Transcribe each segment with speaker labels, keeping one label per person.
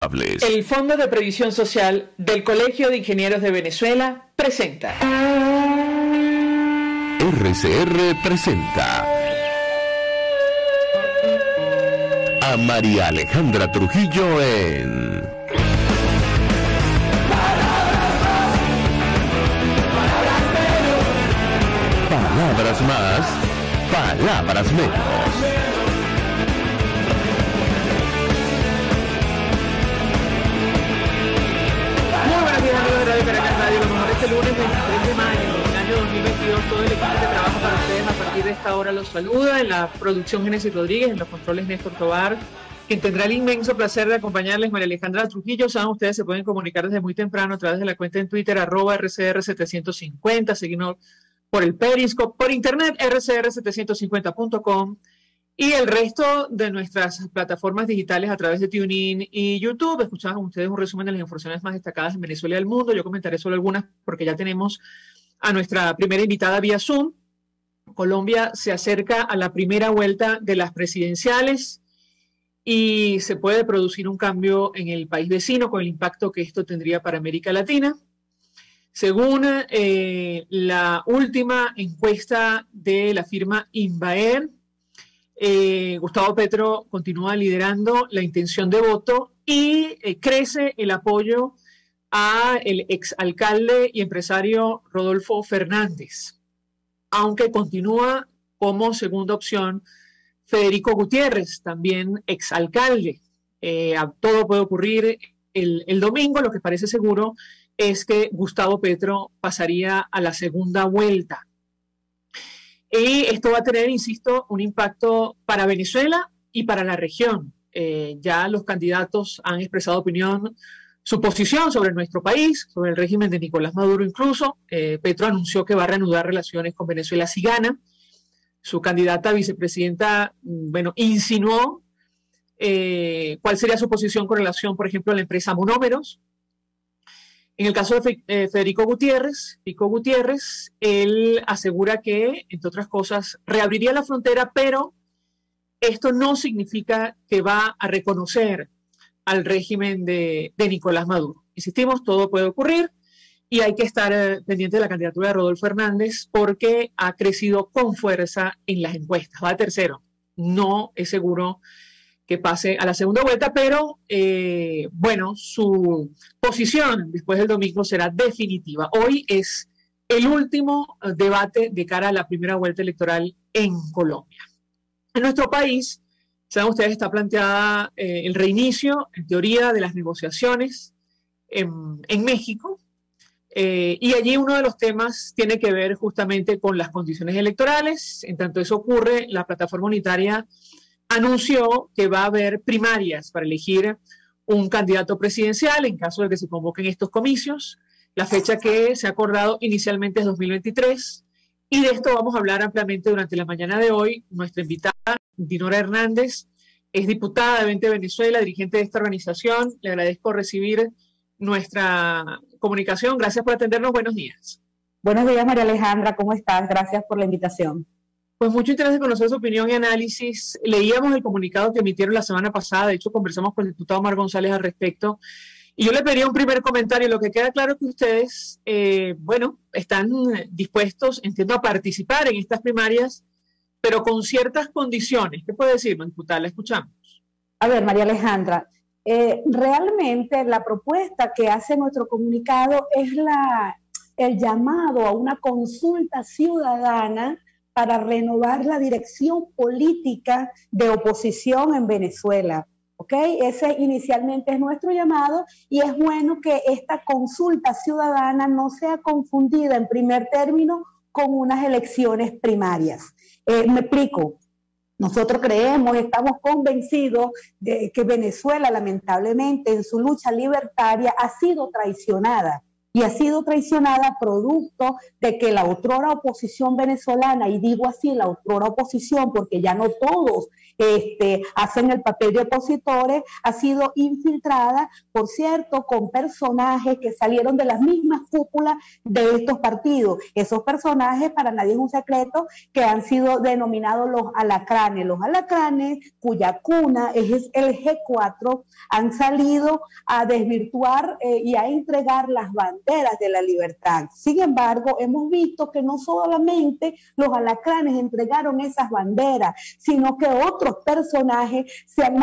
Speaker 1: El Fondo de Previsión Social del Colegio de Ingenieros de Venezuela presenta.
Speaker 2: RCR presenta a María Alejandra Trujillo en Palabras más, palabras menos.
Speaker 1: Este lunes 23 de mayo del año 2022, todo el equipo que trabaja para ustedes a partir de esta hora los saluda. En la producción Génesis Rodríguez, en los controles Néstor Tobar, quien tendrá el inmenso placer de acompañarles, María Alejandra Trujillo. Saben, ustedes se pueden comunicar desde muy temprano a través de la cuenta en Twitter, @RCR750, seguirnos por el Periscope, por internet, rcr750.com, y el resto de nuestras plataformas digitales a través de TuneIn y YouTube. Escuchaban ustedes un resumen de las informaciones más destacadas en Venezuela y el mundo. Yo comentaré solo algunas porque ya tenemos a nuestra primera invitada vía Zoom. Colombia se acerca a la primera vuelta de las presidenciales y se puede producir un cambio en el país vecino con el impacto que esto tendría para América Latina. Según la última encuesta de la firma Inbaer, Gustavo Petro continúa liderando la intención de voto y crece el apoyo a el exalcalde y empresario Rodolfo Fernández, aunque continúa como segunda opción Federico Gutiérrez, también exalcalde. Todo puede ocurrir el domingo. Lo que parece seguro es que Gustavo Petro pasaría a la segunda vuelta. Y esto va a tener, insisto, un impacto para Venezuela y para la región. Ya los candidatos han expresado opinión, su posición sobre nuestro país, sobre el régimen de Nicolás Maduro incluso. Petro anunció que va a reanudar relaciones con Venezuela si gana. Su candidata a vicepresidenta, insinuó cuál sería su posición con relación, por ejemplo, a la empresa Monómeros. En el caso de Federico Gutiérrez, él asegura que, entre otras cosas, reabriría la frontera, pero esto no significa que va a reconocer al régimen de Nicolás Maduro. Insistimos, todo puede ocurrir y hay que estar pendiente de la candidatura de Rodolfo Hernández porque ha crecido con fuerza en las encuestas. Va a tercero. No es seguro que pase a la segunda vuelta, pero su posición después del domingo será definitiva. Hoy es el último debate de cara a la primera vuelta electoral en Colombia. En nuestro país, saben ustedes, está planteada el reinicio, en teoría, de las negociaciones en México, y allí uno de los temas tiene que ver justamente con las condiciones electorales. En tanto eso ocurre, la plataforma unitaria anunció que va a haber primarias para elegir un candidato presidencial en caso de que se convoquen estos comicios. La fecha que se ha acordado inicialmente es 2023 y de esto vamos a hablar ampliamente durante la mañana de hoy. Nuestra invitada, Dinora Hernández, es diputada de 20 Venezuela, dirigente de esta organización. Le agradezco recibir nuestra comunicación. Gracias por atendernos. Buenos días.
Speaker 3: Buenos días, María Alejandra. ¿Cómo estás? Gracias por la invitación.
Speaker 1: Pues mucho interés de conocer su opinión y análisis. Leíamos el comunicado que emitieron la semana pasada, de hecho conversamos con el diputado Omar González al respecto, y yo le pediría un primer comentario. Lo que queda claro es que ustedes, están dispuestos, entiendo, a participar en estas primarias, pero con ciertas condiciones. ¿Qué puede decirnos, diputada? La escuchamos.
Speaker 3: A ver, María Alejandra, realmente la propuesta que hace nuestro comunicado es el llamado a una consulta ciudadana para renovar la dirección política de oposición en Venezuela. ¿Ok? Ese inicialmente es nuestro llamado y es bueno que esta consulta ciudadana no sea confundida en primer término con unas elecciones primarias. Me explico. Nosotros estamos convencidos de que Venezuela lamentablemente en su lucha libertaria ha sido traicionada. y ha sido traicionada producto de que la otrora oposición venezolana, y digo así, la otrora oposición, porque ya no todos hacen el papel de opositores, ha sido infiltrada, por cierto, con personajes que salieron de las mismas cúpulas de estos partidos. Esos personajes, para nadie es un secreto, que han sido denominados los alacranes cuya cuna es el G4, han salido a desvirtuar y a entregar las banderas de la libertad. Sin embargo, hemos visto que no solamente los alacranes entregaron esas banderas, sino que otros personajes se han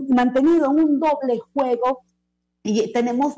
Speaker 3: mantenido en un doble juego, y tenemos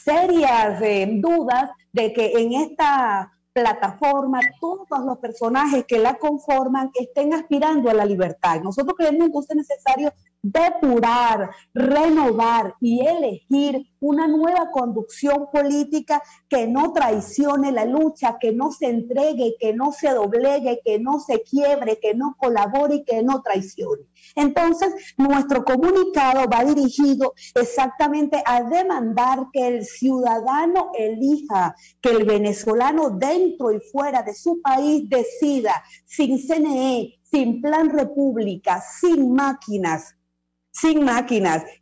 Speaker 3: serias dudas de que en esta plataforma todos los personajes que la conforman estén aspirando a la libertad. Nosotros creemos entonces necesario depurar, renovar y elegir una nueva conducción política que no traicione la lucha, que no se entregue, que no se doblegue, que no se quiebre, que no colabore y que no traicione. Entonces, nuestro comunicado va dirigido exactamente a demandar que el ciudadano elija, que el venezolano dentro y fuera de su país decida, sin CNE, sin Plan República, sin máquinas,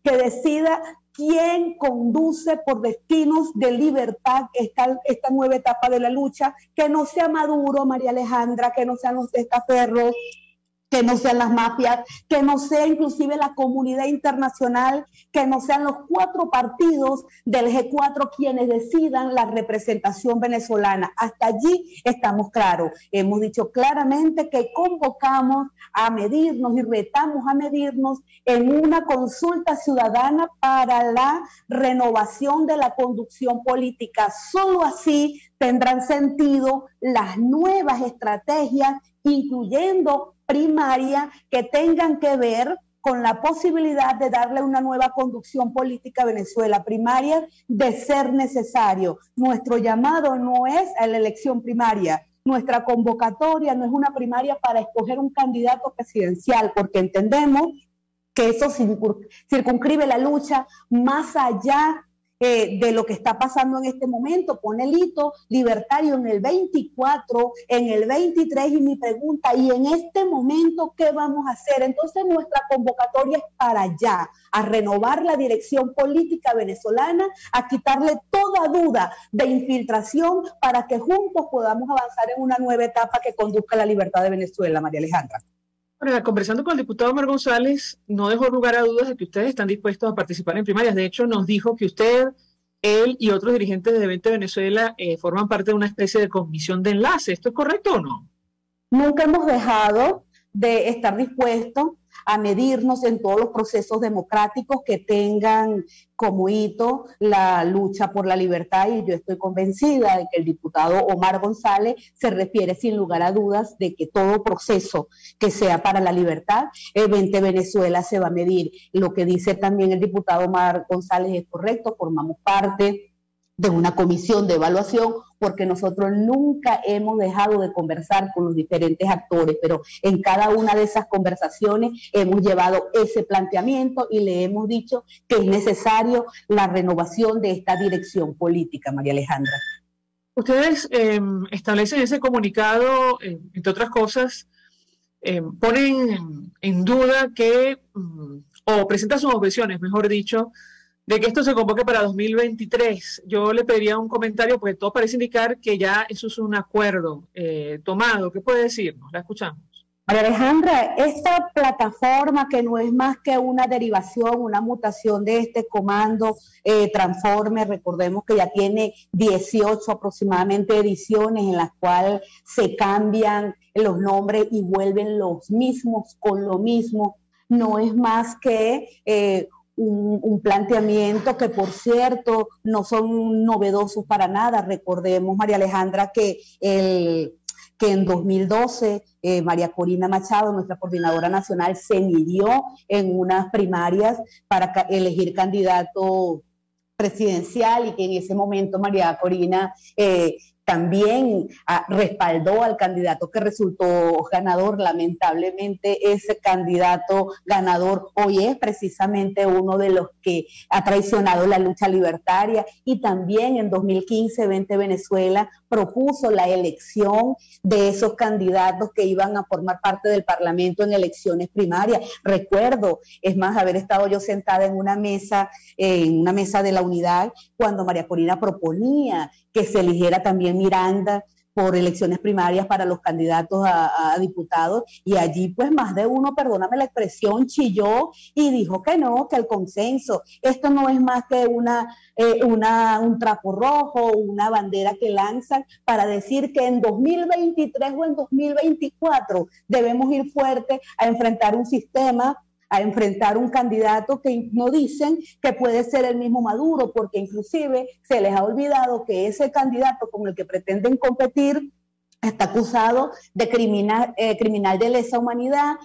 Speaker 3: que decida quién conduce por destinos de libertad esta nueva etapa de la lucha, que no sea Maduro, María Alejandra, que no sean los testaferros, que no sean las mafias, que no sea inclusive la comunidad internacional, que no sean los 4 partidos del G4 quienes decidan la representación venezolana. Hasta allí estamos claros. Hemos dicho claramente que convocamos a medirnos y retamos a medirnos en una consulta ciudadana para la renovación de la conducción política. Solo así tendrán sentido las nuevas estrategias, incluyendo primaria, que tengan que ver con la posibilidad de darle una nueva conducción política a Venezuela. Primaria de ser necesario. Nuestro llamado no es a la elección primaria. Nuestra convocatoria no es una primaria para escoger un candidato presidencial, porque entendemos que eso circunscribe la lucha más allá de lo que está pasando en este momento. Pone el hito libertario en el 24, en el 23, y mi pregunta, ¿y en este momento qué vamos a hacer? Entonces nuestra convocatoria es para allá, a renovar la dirección política venezolana, a quitarle toda duda de infiltración para que juntos podamos avanzar en una nueva etapa que conduzca a la libertad de Venezuela. María Alejandra.
Speaker 1: Ahora, conversando con el diputado Omar González, no dejó lugar a dudas de que ustedes están dispuestos a participar en primarias. De hecho, nos dijo que usted, él y otros dirigentes de 20 Venezuela forman parte de una especie de comisión de enlace. ¿Esto es correcto o no?
Speaker 3: Nunca hemos dejado de estar dispuestos a medirnos en todos los procesos democráticos que tengan como hito la lucha por la libertad, y yo estoy convencida de que el diputado Omar González se refiere sin lugar a dudas de que todo proceso que sea para la libertad, 20 Venezuela se va a medir. Lo que dice también el diputado Omar González es correcto, formamos parte de una comisión de evaluación, porque nosotros nunca hemos dejado de conversar con los diferentes actores, pero en cada una de esas conversaciones hemos llevado ese planteamiento y le hemos dicho que es necesario la renovación de esta dirección política. María Alejandra.
Speaker 1: Ustedes establecen ese comunicado, entre otras cosas, ponen en duda que, o presentan sus objeciones, mejor dicho, de que esto se convoque para 2023. Yo le pediría un comentario, porque todo parece indicar que ya eso es un acuerdo tomado. ¿Qué puede decirnos? La escuchamos.
Speaker 3: María Alejandra, esta plataforma, que no es más que una derivación, una mutación de este comando Transforme, recordemos que ya tiene 18 aproximadamente ediciones en las cuales se cambian los nombres y vuelven los mismos con lo mismo, no es más que un planteamiento que, por cierto, no son novedosos para nada. Recordemos, María Alejandra, que en 2012 María Corina Machado, nuestra coordinadora nacional, se midió en unas primarias para elegir candidato presidencial, y que en ese momento María Corina también respaldó al candidato que resultó ganador. Lamentablemente ese candidato ganador hoy es precisamente uno de los que ha traicionado la lucha libertaria, y también en 2015 Vente Venezuela propuso la elección de esos candidatos que iban a formar parte del Parlamento en elecciones primarias. Recuerdo, es más, haber estado yo sentada en una mesa de la Unidad cuando María Corina proponía que se eligiera también Miranda por elecciones primarias para los candidatos a diputados, y allí pues más de uno, perdóname la expresión, chilló y dijo que no, que el consenso, esto no es más que un trapo rojo, una bandera que lanzan para decir que en 2023 o en 2024 debemos ir fuerte a enfrentar un sistema, a enfrentar un candidato que no dicen que puede ser el mismo Maduro, porque inclusive se les ha olvidado que ese candidato con el que pretenden competir está acusado de criminal de lesa humanidad,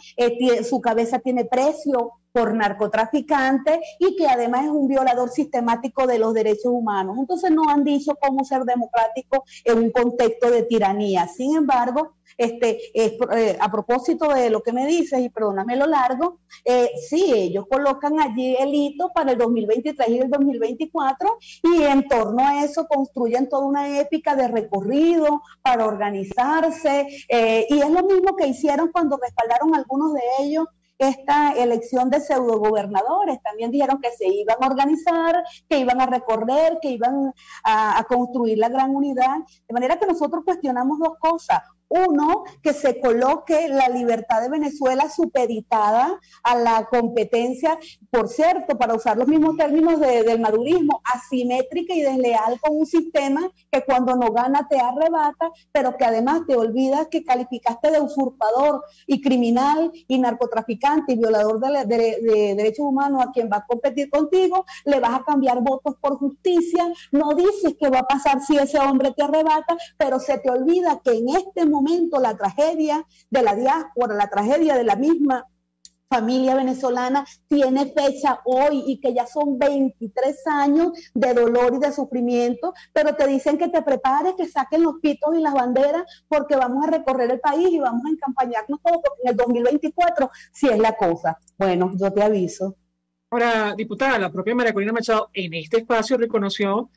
Speaker 3: su cabeza tiene precio por narcotraficante y que además es un violador sistemático de los derechos humanos. Entonces no han dicho cómo ser democrático en un contexto de tiranía. Sin embargo, a propósito de lo que me dices, y perdóname lo largo, sí, ellos colocan allí el hito para el 2023 y el 2024, y en torno a eso construyen toda una épica de recorrido para organizarse, y es lo mismo que hicieron cuando respaldaron algunos de ellos esta elección de pseudogobernadores. También dijeron que se iban a organizar, que iban a recorrer, que iban a construir la gran unidad. De manera que nosotros cuestionamos dos cosas. Uno, que se coloque la libertad de Venezuela supeditada a la competencia, por cierto, para usar los mismos términos del madurismo, asimétrica y desleal con un sistema que cuando no gana te arrebata, pero que además te olvidas que calificaste de usurpador y criminal y narcotraficante y violador de derechos humanos a quien va a competir contigo, le vas a cambiar votos por justicia, no dices qué va a pasar si ese hombre te arrebata, pero se te olvida que en este momento la tragedia de la diáspora, la tragedia de la misma familia venezolana tiene fecha hoy, y que ya son 23 años de dolor y de sufrimiento, pero te dicen que te prepares, que saquen los pitos y las banderas, porque vamos a recorrer el país y vamos a encampañarnos todo, porque en el 2024 sí es la cosa. Bueno, yo te aviso.
Speaker 1: Ahora, diputada, la propia María Corina Machado en este espacio reconoció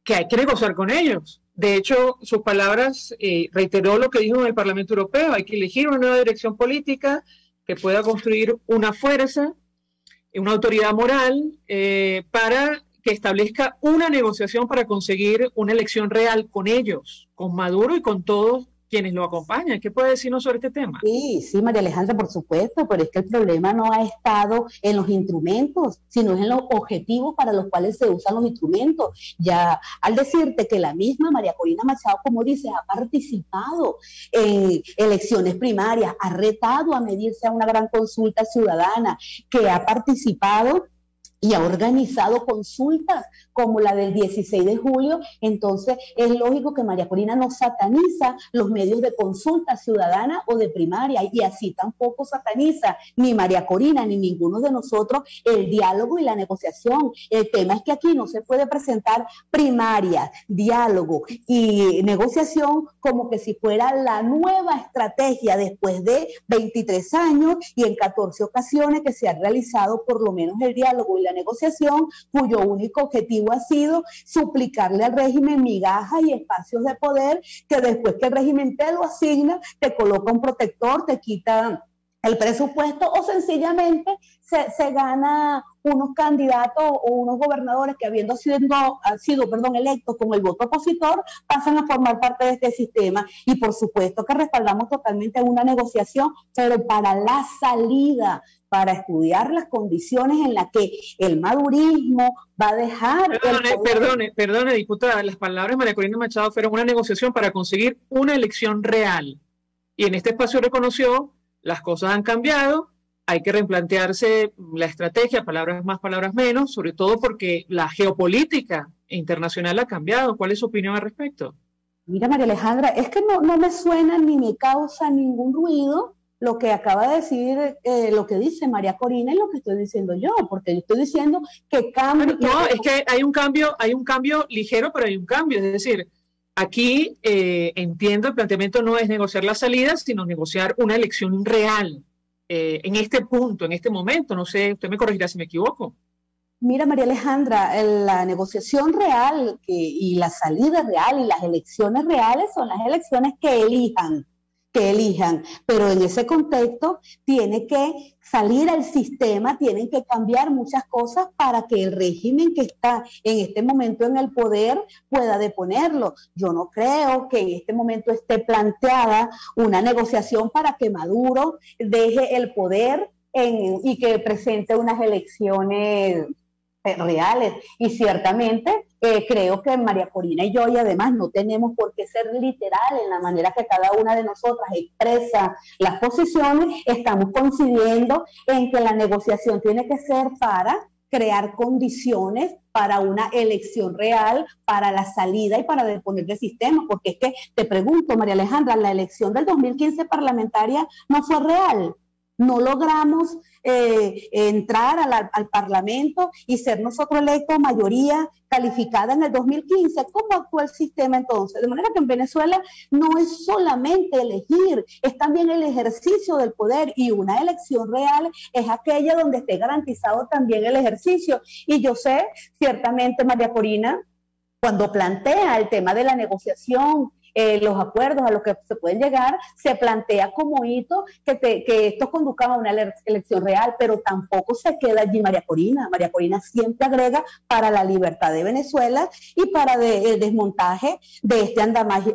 Speaker 1: que hay que negociar con ellos. De hecho, sus palabras reiteró lo que dijo en el Parlamento Europeo: hay que elegir una nueva dirección política que pueda construir una fuerza, una autoridad moral, para que establezca una negociación para conseguir una elección real con ellos, con Maduro y con todos quienes lo acompañan. ¿Qué puede decirnos sobre este tema?
Speaker 3: Sí, María Alejandra, por supuesto, pero es que el problema no ha estado en los instrumentos, sino en los objetivos para los cuales se usan los instrumentos. Ya al decirte que la misma María Corina Machado, como dices, ha participado en elecciones primarias, ha retado a medirse a una gran consulta ciudadana, que ha participado y ha organizado consultas como la del 16 de julio, entonces es lógico que María Corina no sataniza los medios de consulta ciudadana o de primaria, y así tampoco sataniza ni María Corina ni ninguno de nosotros el diálogo y la negociación. El tema es que aquí no se puede presentar primaria, diálogo y negociación como que si fuera la nueva estrategia después de 23 años y en 14 ocasiones que se ha realizado por lo menos el diálogo y la negociación, cuyo único objetivo ha sido suplicarle al régimen migajas y espacios de poder, que después que el régimen te lo asigna, te coloca un protector, te quita el presupuesto, o sencillamente se gana unos candidatos o unos gobernadores que, habiendo sido electos con el voto opositor, pasan a formar parte de este sistema. Y por supuesto que respaldamos totalmente una negociación, pero para la salida, para estudiar las condiciones en las que el madurismo va a dejar...
Speaker 1: Perdone, diputada, las palabras de María Corina Machado fueron una negociación para conseguir una elección real. Y en este espacio reconoció: las cosas han cambiado, hay que replantearse la estrategia, palabras más, palabras menos, sobre todo porque la geopolítica internacional ha cambiado. ¿Cuál es su opinión al respecto?
Speaker 3: Mira, María Alejandra, es que no me suena ni me causa ningún ruido lo que acaba de decir, lo que dice María Corina y lo que estoy diciendo yo, porque yo estoy diciendo que cambia...
Speaker 1: No, es que hay un cambio ligero, pero hay un cambio, es decir, Aquí entiendo el planteamiento no es negociar la salida, sino negociar una elección real en este punto, en este momento. No sé, usted me corregirá si me equivoco.
Speaker 3: Mira, María Alejandra, la negociación real y la salida real y las elecciones reales son las elecciones que elijan, pero en ese contexto tiene que salir al sistema, tienen que cambiar muchas cosas para que el régimen que está en este momento en el poder pueda deponerlo. Yo no creo que en este momento esté planteada una negociación para que Maduro deje el poder y que presente unas elecciones reales, y ciertamente creo que María Corina y yo, y además no tenemos por qué ser literal en la manera que cada una de nosotras expresa las posiciones, estamos coincidiendo en que la negociación tiene que ser para crear condiciones para una elección real, para la salida y para deponer del sistema, porque es que te pregunto, María Alejandra, la elección del 2015 parlamentaria no fue real. No logramos entrar al Parlamento y ser nosotros electos mayoría calificada en el 2015. ¿Cómo actuó el sistema entonces? De manera que en Venezuela no es solamente elegir, es también el ejercicio del poder, y una elección real es aquella donde esté garantizado también el ejercicio. Y yo sé, ciertamente, María Corina, cuando plantea el tema de la negociación, los acuerdos a los que se pueden llegar, se plantea como hito que esto conduzca a una elección real, pero tampoco se queda allí María Corina. María Corina siempre agrega para la libertad de Venezuela y para el desmontaje de este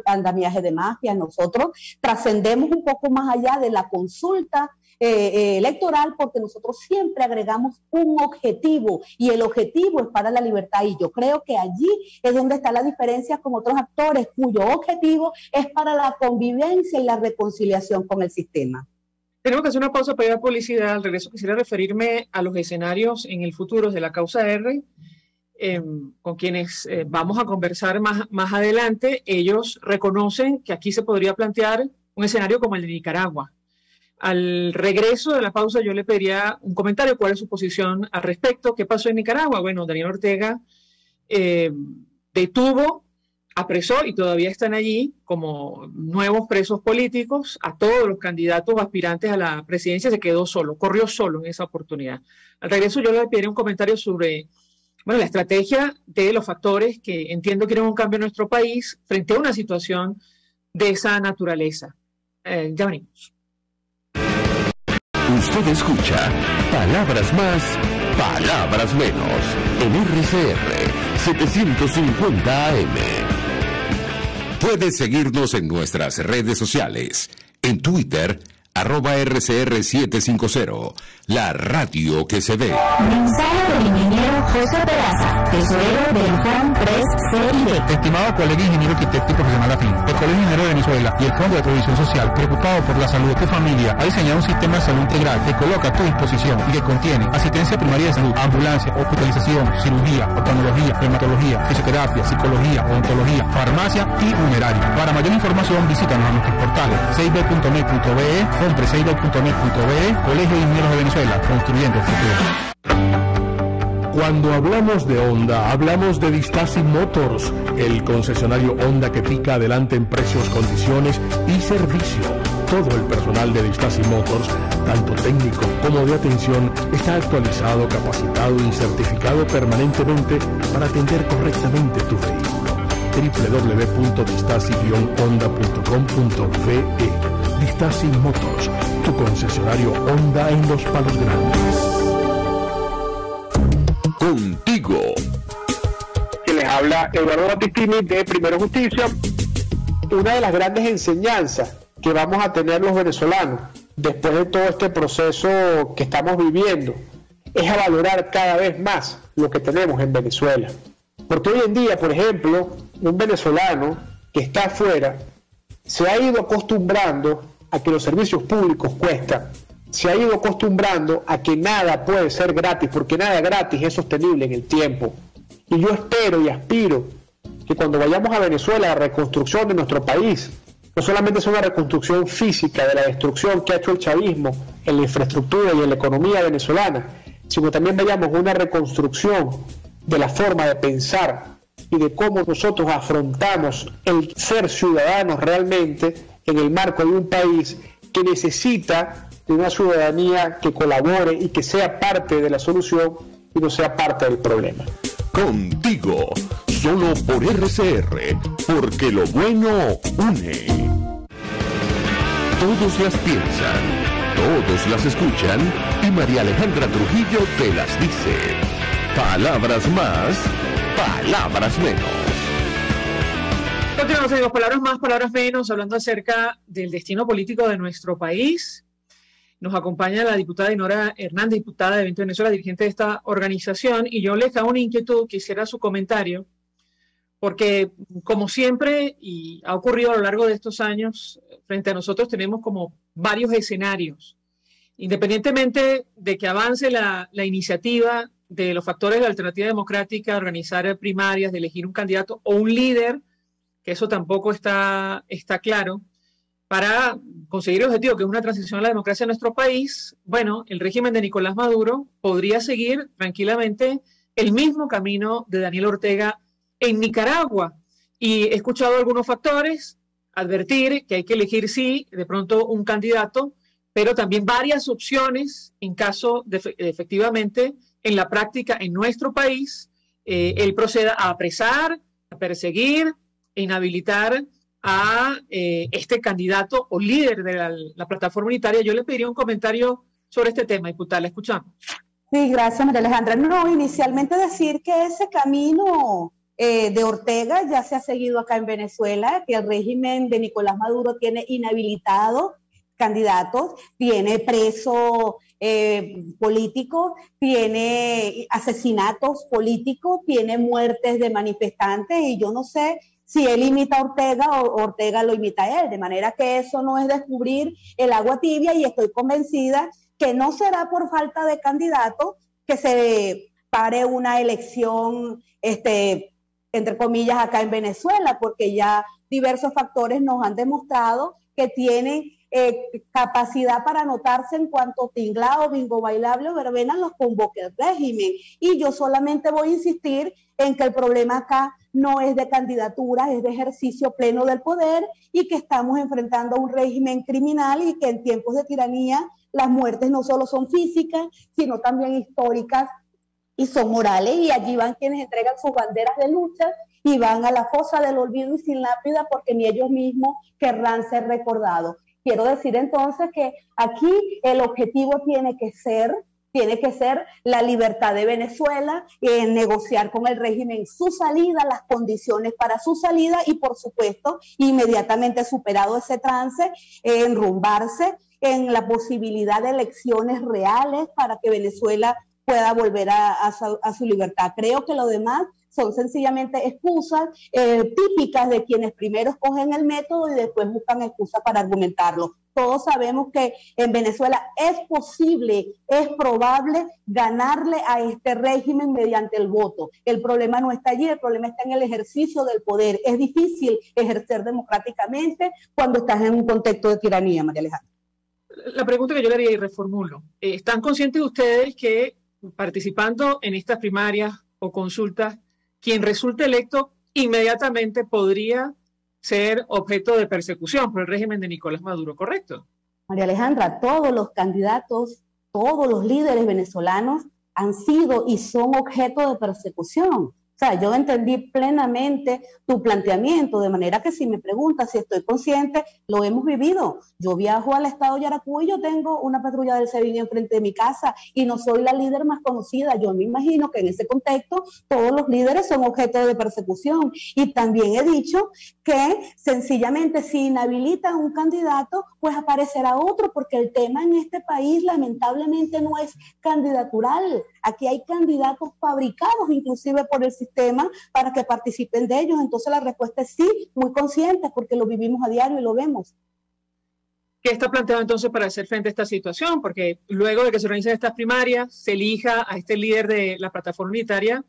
Speaker 3: andamiaje de mafia. Nosotros trascendemos un poco más allá de la consulta electoral, porque nosotros siempre agregamos un objetivo, y el objetivo es para la libertad, y yo creo que allí es donde está la diferencia con otros actores cuyo objetivo es para la convivencia y la reconciliación con el sistema.
Speaker 1: Tenemos que hacer una pausa para ir a publicidad. Al regreso quisiera referirme a los escenarios en el futuro de la causa R, con quienes vamos a conversar más adelante. Ellos reconocen que aquí se podría plantear un escenario como el de Nicaragua. Al regreso de la pausa yo le pediría un comentario, cuál es su posición al respecto. ¿Qué pasó en Nicaragua? Bueno, Daniel Ortega detuvo, apresó y todavía están allí como nuevos presos políticos a todos los candidatos aspirantes a la presidencia. Se quedó solo, corrió solo en esa oportunidad. Al regreso yo le pediría un comentario sobre la estrategia de los factores que entiendo quieren un cambio en nuestro país frente a una situación de esa naturaleza. Ya venimos.
Speaker 2: Usted escucha Palabras Más, Palabras Menos en RCR 750 AM. Puedes seguirnos en nuestras redes sociales. En Twitter, @RCR750, la radio que se ve.
Speaker 4: Mensaje del ingeniero José Peraza, tesorero del FONPRES CID.
Speaker 5: Estimado colega ingeniero arquitecto y profesional afín, el Colegio Ingeniero de Venezuela y el Fondo de Previsión Social, preocupado por la salud de tu familia, ha diseñado un sistema de salud integral que coloca a tu disposición y que contiene asistencia primaria de salud, ambulancia, hospitalización, cirugía, oftalmología, dermatología, fisioterapia, psicología, odontología, farmacia y funeraria. Para mayor información visítanos a nuestros portales 6b.net.be, FONPRES6b.net.be, Colegio de Ingenieros de Venezuela, construyendo el futuro.
Speaker 6: Cuando hablamos de Honda, hablamos de Distasi Motors, el concesionario Honda que pica adelante en precios, condiciones y servicio. Todo el personal de Distasi Motors, tanto técnico como de atención, está actualizado, capacitado y certificado permanentemente para atender correctamente tu vehículo. www.distasi-honda.com.be. Distasi Motors, tu concesionario Honda en Los Palos Grandes.
Speaker 2: Contigo.
Speaker 7: Que les habla Eduardo Battistini de Primero Justicia. Una de las grandes enseñanzas que vamos a tener los venezolanos después de todo este proceso que estamos viviendo es a valorar cada vez más lo que tenemos en Venezuela. Porque hoy en día, por ejemplo, un venezolano que está afuera se ha ido acostumbrando a que los servicios públicos cuestan, se ha ido acostumbrando a que nada puede ser gratis, porque nada gratis es sostenible en el tiempo. Y yo espero y aspiro que cuando vayamos a Venezuela, la reconstrucción de nuestro país no solamente sea una reconstrucción física de la destrucción que ha hecho el chavismo en la infraestructura y en la economía venezolana, sino también vayamos a una reconstrucción de la forma de pensar y de cómo nosotros afrontamos el ser ciudadanos realmente en el marco de un país que necesita de una ciudadanía que colabore y que sea parte de la solución y no sea parte del problema.
Speaker 2: Contigo, solo por RCR, porque lo bueno une. Todos las piensan, todos las escuchan y María Alejandra Trujillo te las dice. Palabras más, palabras menos.
Speaker 1: Continuamos, amigos, palabras más, palabras menos, hablando acerca del destino político de nuestro país. Nos acompaña la diputada Dinora Hernández, diputada de Evento Venezuela, dirigente de esta organización, y yo les hago una inquietud, quisiera su comentario, porque como siempre, y ha ocurrido a lo largo de estos años, frente a nosotros tenemos como varios escenarios. Independientemente de que avance la iniciativa de los factores de la alternativa democrática, organizar primarias, de elegir un candidato o un líder, que eso tampoco está claro, para conseguir el objetivo, que es una transición a la democracia en nuestro país, bueno, el régimen de Nicolás Maduro podría seguir tranquilamente el mismo camino de Daniel Ortega en Nicaragua. Y he escuchado algunos factores advertir que hay que elegir, sí, de pronto un candidato, pero también varias opciones en caso de efectivamente, en la práctica, en nuestro país, él proceda a apresar, a perseguir, e inhabilitar a este candidato o líder de la plataforma unitaria. Yo le pediría un comentario sobre este tema, diputada, la escuchamos.
Speaker 3: Sí, gracias, María Alejandra. No, inicialmente decir que ese camino de Ortega ya se ha seguido acá en Venezuela, que el régimen de Nicolás Maduro tiene inhabilitados candidatos, tiene presos políticos, tiene asesinatos políticos, tiene muertes de manifestantes, y yo no sé si él imita a Ortega o Ortega lo imita a él, de manera que eso no es descubrir el agua tibia, y estoy convencida que no será por falta de candidato que se pare una elección, entre comillas, acá en Venezuela, porque ya diversos factores nos han demostrado que tienen capacidad para anotarse en cuanto tinglado, bingo bailable o verbena los convoque el régimen. Y yo solamente voy a insistir en que el problema acá no es de candidatura, es de ejercicio pleno del poder, y que estamos enfrentando a un régimen criminal, y que en tiempos de tiranía las muertes no solo son físicas, sino también históricas y son morales, y allí van quienes entregan sus banderas de lucha y van a la fosa del olvido y sin lápida, porque ni ellos mismos querrán ser recordados. Quiero decir entonces que aquí el objetivo tiene que ser la libertad de Venezuela, negociar con el régimen su salida, las condiciones para su salida, y por supuesto, inmediatamente superado ese trance, enrumbarse en la posibilidad de elecciones reales para que Venezuela pueda volver a su libertad. Creo que lo demás son sencillamente excusas típicas de quienes primero escogen el método y después buscan excusas para argumentarlo. Todos sabemos que en Venezuela es posible, es probable ganarle a este régimen mediante el voto. El problema no está allí, el problema está en el ejercicio del poder. Es difícil ejercer democráticamente cuando estás en un contexto de tiranía, María Alejandra.
Speaker 1: La pregunta que yo le haría y reformulo, ¿están conscientes ustedes que participando en estas primarias o consultas, quien resulte electo inmediatamente podría ser objeto de persecución por el régimen de Nicolás Maduro, ¿correcto?
Speaker 3: María Alejandra, todos los candidatos, todos los líderes venezolanos han sido y son objeto de persecución. O sea, yo entendí plenamente tu planteamiento, de manera que si me preguntas si estoy consciente, lo hemos vivido. Yo viajo al estado de Yaracuy y yo tengo una patrulla del SEBIN enfrente de mi casa y no soy la líder más conocida. Yo me imagino que en ese contexto todos los líderes son objeto de persecución. Y también he dicho que sencillamente si inhabilitan un candidato, pues aparecerá otro, porque el tema en este país lamentablemente no es candidatural. Aquí hay candidatos fabricados inclusive por el sistema para que participen de ellos. Entonces la respuesta es sí, muy consciente, porque lo vivimos a diario y lo vemos.
Speaker 1: ¿Qué está planteado entonces para hacer frente a esta situación? Porque luego de que se organicen estas primarias, se elija a este líder de la plataforma unitaria,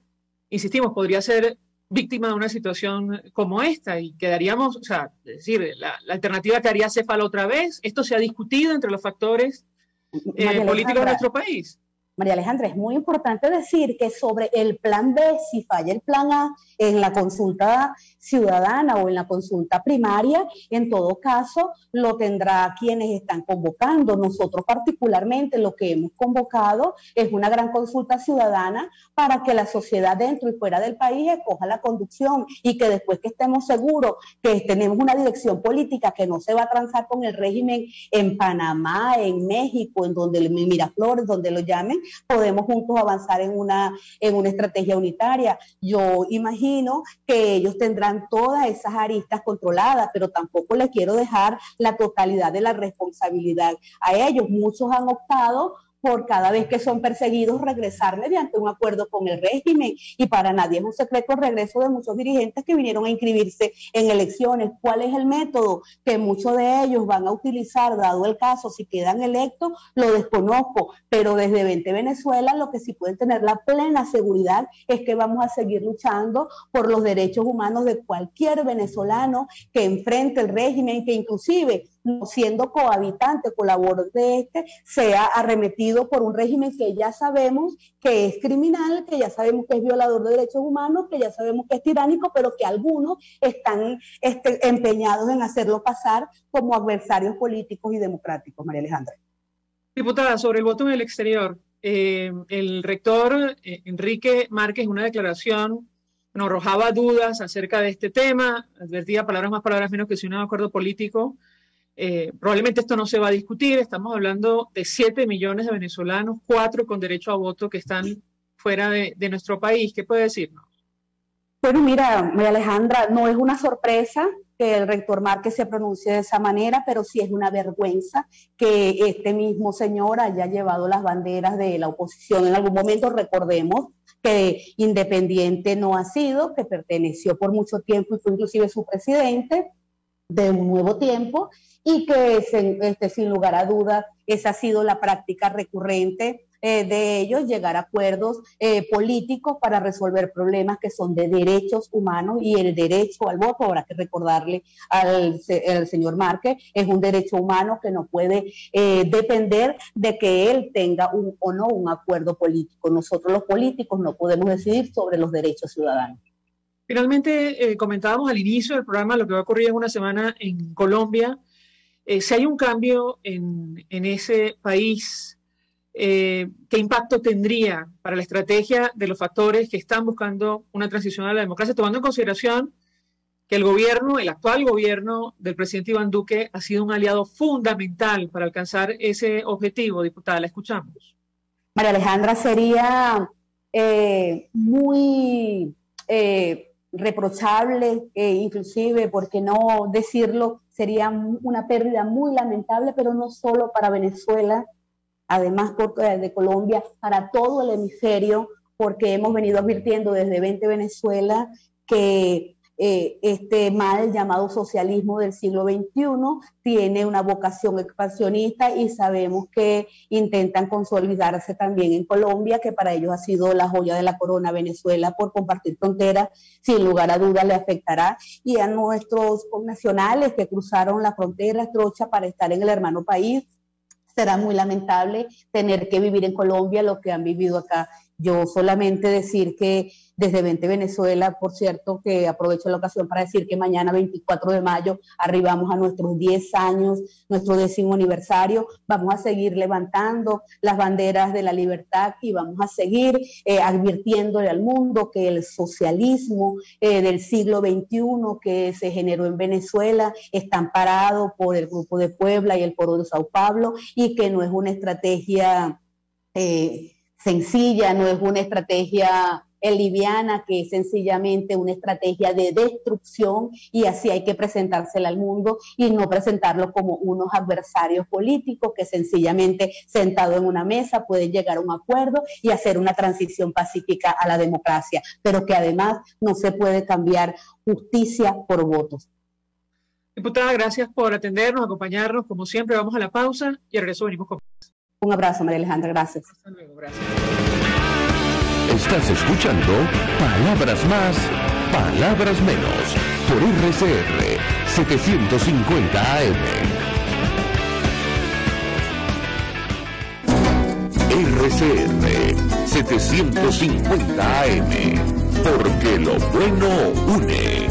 Speaker 1: insistimos, podría ser víctima de una situación como esta y quedaríamos, o sea, es decir, la alternativa quedaría céfala otra vez. ¿Esto se ha discutido entre los factores políticos de nuestro país?
Speaker 3: María Alejandra, es muy importante decir que sobre el plan B, si falla el plan A en la consulta ciudadana o en la consulta primaria, en todo caso lo tendrá quienes están convocando. Nosotros particularmente lo que hemos convocado es una gran consulta ciudadana para que la sociedad dentro y fuera del país escoja la conducción y que después que estemos seguros que tenemos una dirección política que no se va a transar con el régimen en Panamá, en México, en donde Miraflores, donde lo llamen, podemos juntos avanzar en una estrategia unitaria. Yo imagino que ellos tendrán todas esas aristas controladas, pero tampoco les quiero dejar la totalidad de la responsabilidad a ellos. Muchos han optado por cada vez que son perseguidos regresar mediante un acuerdo con el régimen, y para nadie es un secreto el regreso de muchos dirigentes que vinieron a inscribirse en elecciones. ¿Cuál es el método que muchos de ellos van a utilizar, dado el caso, si quedan electos? Lo desconozco, pero desde 20 Venezuela lo que sí pueden tener la plena seguridad es que vamos a seguir luchando por los derechos humanos de cualquier venezolano que enfrente el régimen, que inclusive no siendo cohabitante, colaborador de este, sea arremetido por un régimen que ya sabemos que es criminal, que ya sabemos que es violador de derechos humanos, que ya sabemos que es tiránico, pero que algunos están empeñados en hacerlo pasar como adversarios políticos y democráticos. María Alejandra.
Speaker 1: Diputada, sobre el voto en el exterior, el rector Enrique Márquez, en una declaración, nos arrojaba dudas acerca de este tema, advertía palabras más, palabras menos, que si un acuerdo político. Probablemente esto no se va a discutir. Estamos hablando de 7 millones de venezolanos, 4 con derecho a voto que están fuera de nuestro país. ¿Qué puede decirnos?
Speaker 3: Bueno, mira, María Alejandra, no es una sorpresa que el rector Márquez se pronuncie de esa manera, pero sí es una vergüenza que este mismo señor haya llevado las banderas de la oposición en algún momento. Recordemos que independiente no ha sido, que perteneció por mucho tiempo y fue inclusive su presidente de Un Nuevo Tiempo, y que sin lugar a dudas esa ha sido la práctica recurrente de ellos, llegar a acuerdos políticos para resolver problemas que son de derechos humanos, y el derecho al voto, habrá que recordarle al señor Márquez, es un derecho humano que no puede depender de que él tenga o no un acuerdo político. Nosotros los políticos no podemos decidir sobre los derechos ciudadanos.
Speaker 1: Finalmente, comentábamos al inicio del programa lo que va a ocurrir en una semana en Colombia. Si hay un cambio en ese país, ¿qué impacto tendría para la estrategia de los factores que están buscando una transición a la democracia, tomando en consideración que el actual gobierno del presidente Iván Duque ha sido un aliado fundamental para alcanzar ese objetivo? Diputada, la escuchamos.
Speaker 3: María Alejandra, sería muy reprochable, inclusive, ¿por qué no decirlo? Sería una pérdida muy lamentable, pero no solo para Venezuela, además de Colombia, para todo el hemisferio, porque hemos venido advirtiendo desde 20 Venezuela que este mal llamado socialismo del siglo XXI tiene una vocación expansionista, y sabemos que intentan consolidarse también en Colombia, que para ellos ha sido la joya de la corona. Venezuela, por compartir fronteras, sin lugar a dudas le afectará, y a nuestros connacionales que cruzaron la frontera estrecha para estar en el hermano país, será muy lamentable tener que vivir en Colombia lo que han vivido acá. Yo solamente decir que desde 20 Venezuela, por cierto, que aprovecho la ocasión para decir que mañana, 24 de mayo, arribamos a nuestros 10 años, nuestro 10º aniversario. Vamos a seguir levantando las banderas de la libertad y vamos a seguir advirtiéndole al mundo que el socialismo del siglo XXI que se generó en Venezuela está amparado por el Grupo de Puebla y el Foro de Sao Paulo, y que no es una estrategia sencilla, no es una estrategia liviana, que es sencillamente una estrategia de destrucción, y así hay que presentársela al mundo y no presentarlo como unos adversarios políticos que sencillamente sentados en una mesa pueden llegar a un acuerdo y hacer una transición pacífica a la democracia, pero que además no se puede cambiar justicia por votos.
Speaker 1: Diputada, gracias por atendernos, acompañarnos, como siempre. Vamos a la pausa y al regreso venimos con más.
Speaker 3: Un abrazo, María Alejandra, gracias.
Speaker 1: Hasta luego, gracias.
Speaker 2: Estás escuchando Palabras Más, Palabras Menos, por RCR 750 AM. RCR 750 AM, porque lo bueno une.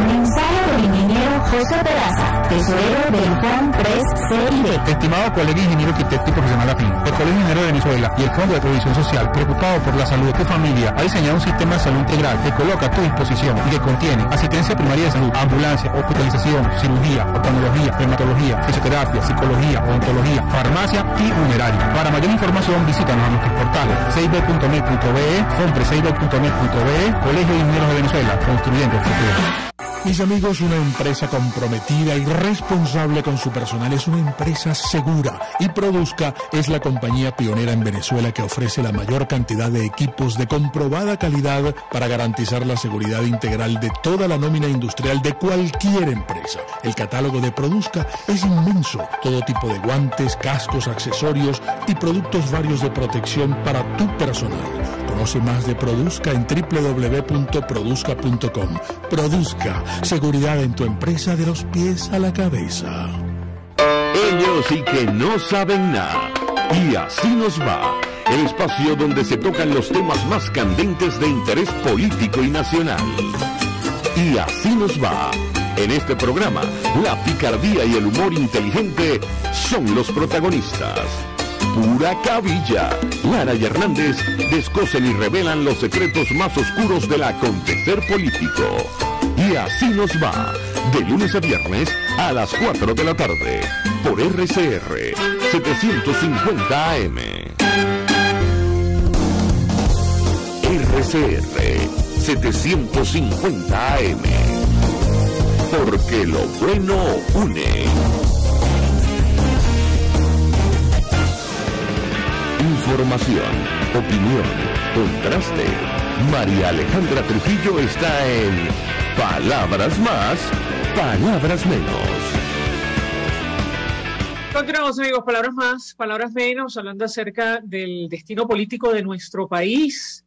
Speaker 4: Mensaje del ingeniero José Peraza, tesorero del FONPRES CID.
Speaker 5: Estimado colega ingeniero arquitecto y profesional afín, el Colegio Ingeniero de Venezuela y el Fondo de Previsión Social, preocupado por la salud de tu familia, ha diseñado un sistema de salud integral que coloca a tu disposición y que contiene asistencia primaria de salud, ambulancia, hospitalización, cirugía, oftalmología, dermatología, fisioterapia, psicología, odontología, farmacia y funeraria. Para mayor información, visítanos a nuestros portales cib.net.be, fonprecib.net.be, Colegio de Ingenieros de Venezuela, construyendo el futuro.
Speaker 6: Mis amigos, una empresa comprometida y responsable con su personal es una empresa segura, y Produzca es la compañía pionera en Venezuela que ofrece la mayor cantidad de equipos de comprobada calidad para garantizar la seguridad integral de toda la nómina industrial de cualquier empresa. El catálogo de Produzca es inmenso, todo tipo de guantes, cascos, accesorios y productos varios de protección para tu personal. Conoce más de Produzca en www.produzca.com. Produzca, seguridad en tu empresa de los pies a la cabeza.
Speaker 2: Ellos sí que no saben nada. Y así nos va. El espacio donde se tocan los temas más candentes de interés político y nacional. Y así nos va. En este programa, la picardía y el humor inteligente son los protagonistas. Pura cabilla. Lara y Hernández descosen y revelan los secretos más oscuros del acontecer político. Y así nos va, de lunes a viernes a las 4 de la tarde, por RCR 750 AM. RCR 750 AM, porque lo bueno une. Información, opinión, contraste. María Alejandra Trujillo está en Palabras Más, Palabras Menos.
Speaker 1: Continuamos, amigos, palabras más, palabras menos, hablando acerca del destino político de nuestro país.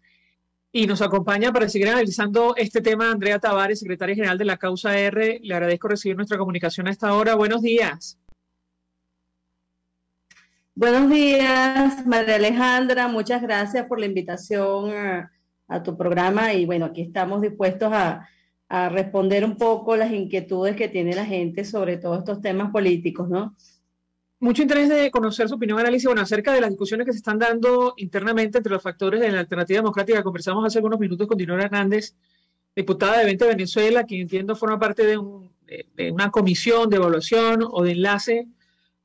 Speaker 1: Y nos acompaña para seguir analizando este tema Andrea Tavares, secretaria general de la Causa R. Le agradezco recibir nuestra comunicación a esta hora. Buenos días.
Speaker 8: Buenos días, María Alejandra. Muchas gracias por la invitación a tu programa. Y bueno, aquí estamos dispuestos a responder un poco las inquietudes que tiene la gente sobre todos estos temas políticos, ¿no?
Speaker 1: Mucho interés de conocer su opinión, análisis, bueno, acerca de las discusiones que se están dando internamente entre los factores de la alternativa democrática. Conversamos hace algunos minutos con Dinora Hernández, diputada de 20 Venezuela, quien entiendo forma parte de una comisión de evaluación o de enlace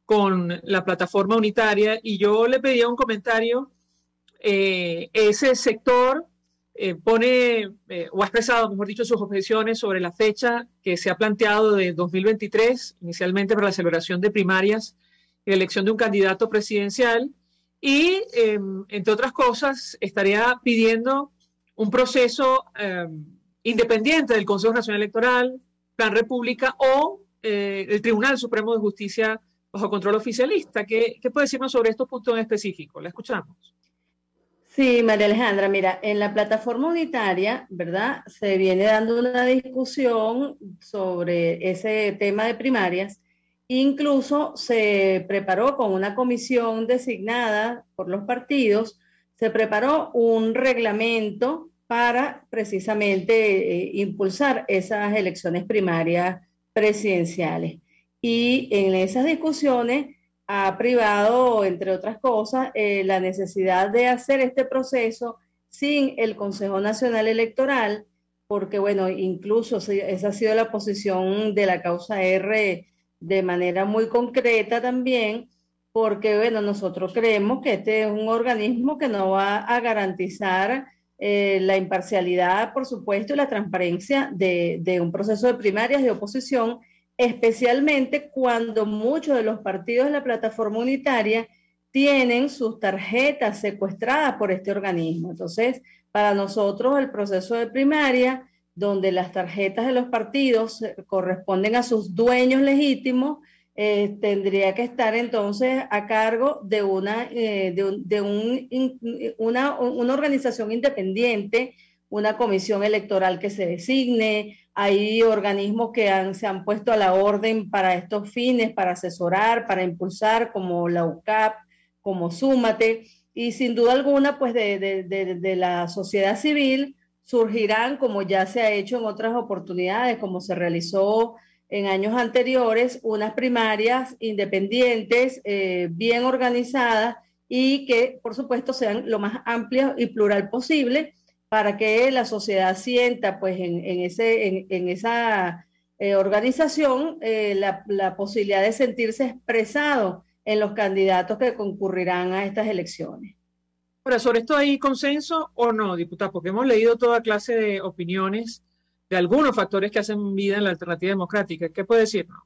Speaker 1: con la plataforma unitaria, y yo le pedía un comentario. Ese sector pone, o ha expresado, mejor dicho, sus objeciones sobre la fecha que se ha planteado de 2023, inicialmente para la celebración de primarias y la elección de un candidato presidencial, y, entre otras cosas, estaría pidiendo un proceso independiente del Consejo Nacional Electoral, Plan República o el Tribunal Supremo de Justicia bajo control oficialista. ¿Qué puede decirnos sobre estos puntos en específico? La escuchamos.
Speaker 8: Sí, María Alejandra, mira, en la plataforma unitaria, ¿verdad?, se viene dando una discusión sobre ese tema de primarias. Incluso se preparó con una comisión designada por los partidos, se preparó un reglamento para precisamente impulsar esas elecciones primarias presidenciales. Y en esas discusiones ha privado, entre otras cosas, la necesidad de hacer este proceso sin el Consejo Nacional Electoral, porque, bueno, incluso esa ha sido la posición de la Causa R de manera muy concreta también, porque, bueno, nosotros creemos que este es un organismo que no va a garantizar la imparcialidad, por supuesto, y la transparencia de un proceso de primarias de oposición, especialmente cuando muchos de los partidos de la plataforma unitaria tienen sus tarjetas secuestradas por este organismo. Entonces, para nosotros el proceso de primaria, donde las tarjetas de los partidos corresponden a sus dueños legítimos, tendría que estar entonces a cargo de una organización independiente, una comisión electoral que se designe, hay organismos que se han puesto a la orden para estos fines, para asesorar, para impulsar, como la UCAP, como Súmate, y sin duda alguna, pues de la sociedad civil surgirán, como ya se ha hecho en otras oportunidades, como se realizó en años anteriores, unas primarias independientes, bien organizadas, y que, por supuesto, sean lo más amplias y plural posible, para que la sociedad sienta pues en esa organización la posibilidad de sentirse expresado en los candidatos que concurrirán a estas elecciones.
Speaker 1: Ahora, ¿sobre esto hay consenso o no, diputada? Porque hemos leído toda clase de opiniones de algunos factores que hacen vida en la alternativa democrática. ¿Qué puede decirnos?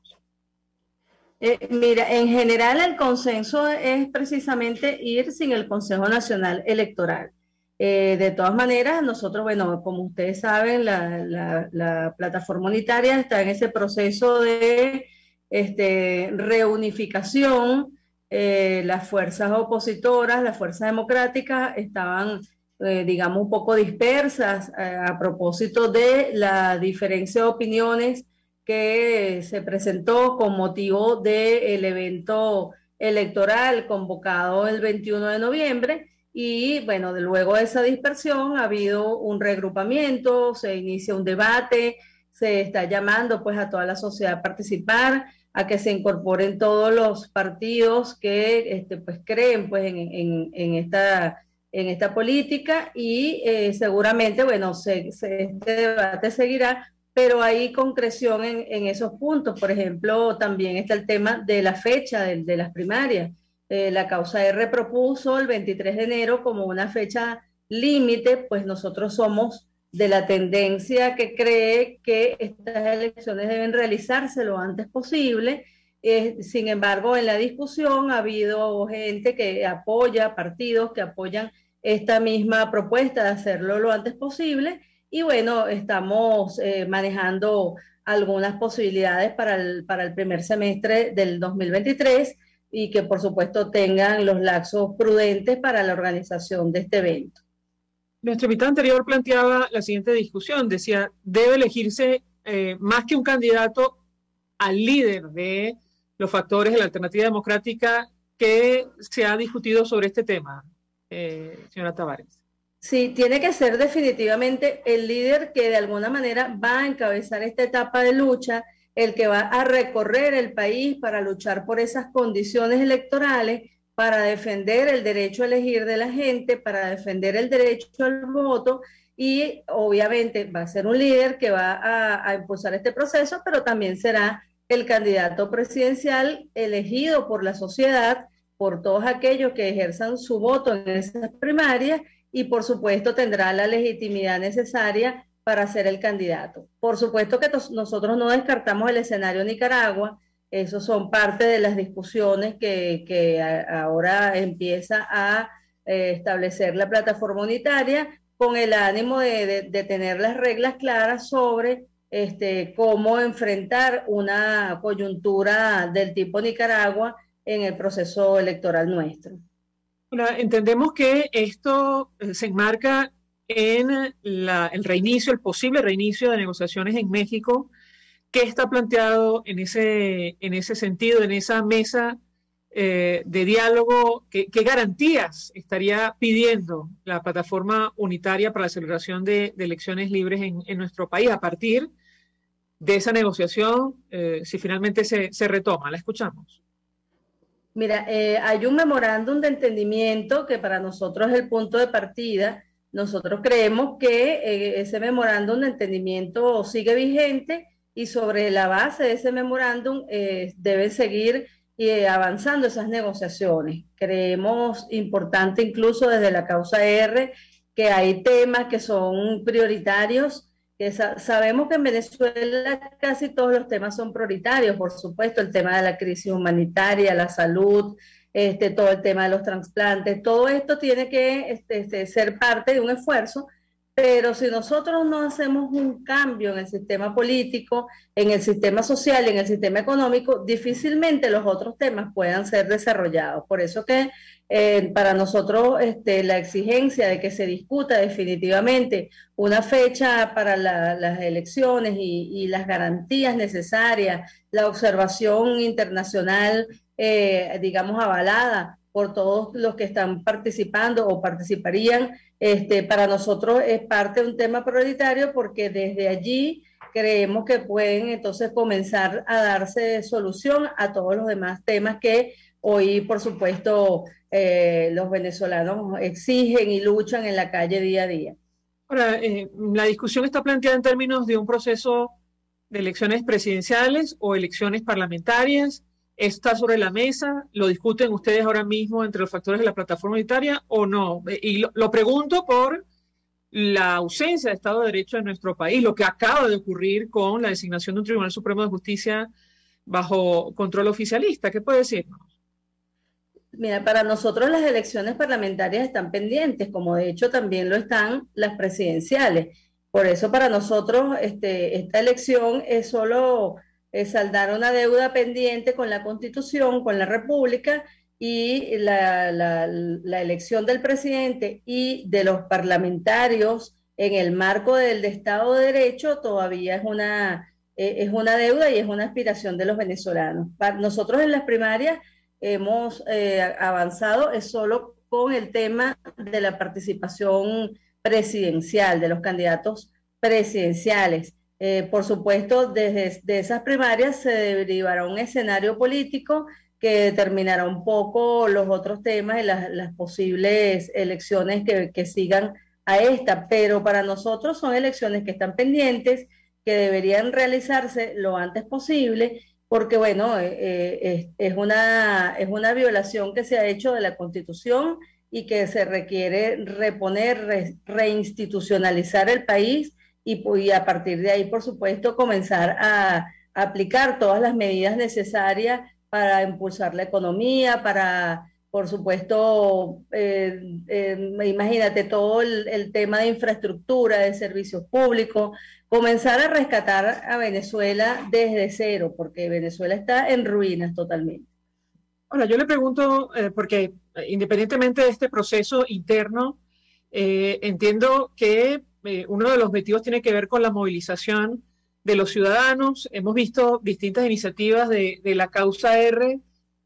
Speaker 8: Mira, en general el consenso es precisamente ir sin el Consejo Nacional Electoral. De todas maneras, nosotros, bueno, como ustedes saben, la plataforma unitaria está en ese proceso de reunificación. Las fuerzas opositoras, las fuerzas democráticas estaban, digamos, un poco dispersas a propósito de la diferencia de opiniones que se presentó con motivo del evento electoral convocado el 21 de noviembre. Y bueno, luego de esa dispersión ha habido un reagrupamiento, se inicia un debate, se está llamando pues a toda la sociedad a participar, a que se incorporen todos los partidos que pues creen pues en esta política, y seguramente, bueno, este debate seguirá, pero hay concreción en esos puntos. Por ejemplo, también está el tema de la fecha de las primarias. La causa R propuso el 23 de enero como una fecha límite, pues nosotros somos de la tendencia que cree que estas elecciones deben realizarse lo antes posible. Sin embargo, en la discusión ha habido gente que apoya, partidos que apoyan esta misma propuesta de hacerlo lo antes posible, y bueno, estamos manejando algunas posibilidades para el primer semestre del 2023, y que por supuesto tengan los lapsos prudentes para la organización de este evento.
Speaker 1: Nuestro invitado anterior planteaba la siguiente discusión, decía, debe elegirse más que un candidato al líder de los factores de la alternativa democrática. Que se ha discutido sobre este tema, señora Tavares.
Speaker 8: Sí, tiene que ser definitivamente el líder que de alguna manera va a encabezar esta etapa de lucha, el que va a recorrer el país para luchar por esas condiciones electorales, para defender el derecho a elegir de la gente, para defender el derecho al voto, y obviamente va a ser un líder que va a impulsar este proceso, pero también será el candidato presidencial elegido por la sociedad, por todos aquellos que ejerzan su voto en esas primarias, y por supuesto tendrá la legitimidad necesaria para ser el candidato. Por supuesto que nosotros no descartamos el escenario Nicaragua. Esos son parte de las discusiones que ahora empieza a establecer la plataforma unitaria, con el ánimo de tener las reglas claras sobre cómo enfrentar una coyuntura del tipo Nicaragua en el proceso electoral nuestro.
Speaker 1: Bueno, entendemos que esto se enmarca en el reinicio, el posible reinicio de negociaciones en México. ¿Qué está planteado en ese sentido, en esa mesa de diálogo? ¿Qué garantías estaría pidiendo la plataforma unitaria para la celebración de elecciones libres en nuestro país a partir de esa negociación, si finalmente se retoma? La escuchamos.
Speaker 8: Mira, hay un memorándum de entendimiento que para nosotros es el punto de partida. Nosotros creemos que ese memorándum de entendimiento sigue vigente, y sobre la base de ese memorándum deben seguir avanzando esas negociaciones. Creemos importante, incluso desde la causa R, que hay temas que son prioritarios, que sabemos que en Venezuela casi todos los temas son prioritarios, por supuesto, el tema de la crisis humanitaria, la salud, todo el tema de los trasplantes, todo esto tiene que ser parte de un esfuerzo, pero si nosotros no hacemos un cambio en el sistema político, en el sistema social, en el sistema económico, difícilmente los otros temas puedan ser desarrollados. Por eso que para nosotros la exigencia de que se discuta definitivamente una fecha para las elecciones y las garantías necesarias, la observación internacional, digamos, avalada por todos los que están participando o participarían, para nosotros es parte de un tema prioritario, porque desde allí creemos que pueden entonces comenzar a darse solución a todos los demás temas que hoy, por supuesto, los venezolanos exigen y luchan en la calle día a día.
Speaker 1: Ahora, la discusión está planteada en términos de un proceso de elecciones presidenciales o elecciones parlamentarias. ¿Está sobre la mesa? ¿Lo discuten ustedes ahora mismo entre los factores de la plataforma unitaria o no? Y lo pregunto por la ausencia de Estado de Derecho en nuestro país, lo que acaba de ocurrir con la designación de un Tribunal Supremo de Justicia bajo control oficialista. ¿Qué puede decirnos?
Speaker 8: Mira, para nosotros las elecciones parlamentarias están pendientes, como de hecho también lo están las presidenciales. Por eso para nosotros esta elección es solo saldar una deuda pendiente con la Constitución, con la República, y la elección del presidente y de los parlamentarios en el marco del Estado de Derecho todavía es una deuda y es una aspiración de los venezolanos. Nosotros en las primarias hemos avanzado es solo con el tema de la participación presidencial, de los candidatos presidenciales. Por supuesto, desde esas primarias se derivará un escenario político que determinará un poco los otros temas y las posibles elecciones que sigan a esta, pero para nosotros son elecciones que están pendientes, que deberían realizarse lo antes posible, porque bueno, es una violación que se ha hecho de la Constitución y que se requiere reponer, reinstitucionalizar el país y a partir de ahí, por supuesto, comenzar a aplicar todas las medidas necesarias para impulsar la economía, para, por supuesto, imagínate todo el tema de infraestructura, de servicios públicos, comenzar a rescatar a Venezuela desde cero, porque Venezuela está en ruinas totalmente.
Speaker 1: Ahora, yo le pregunto, porque independientemente de este proceso interno, entiendo que uno de los objetivos tiene que ver con la movilización de los ciudadanos. Hemos visto distintas iniciativas de la causa R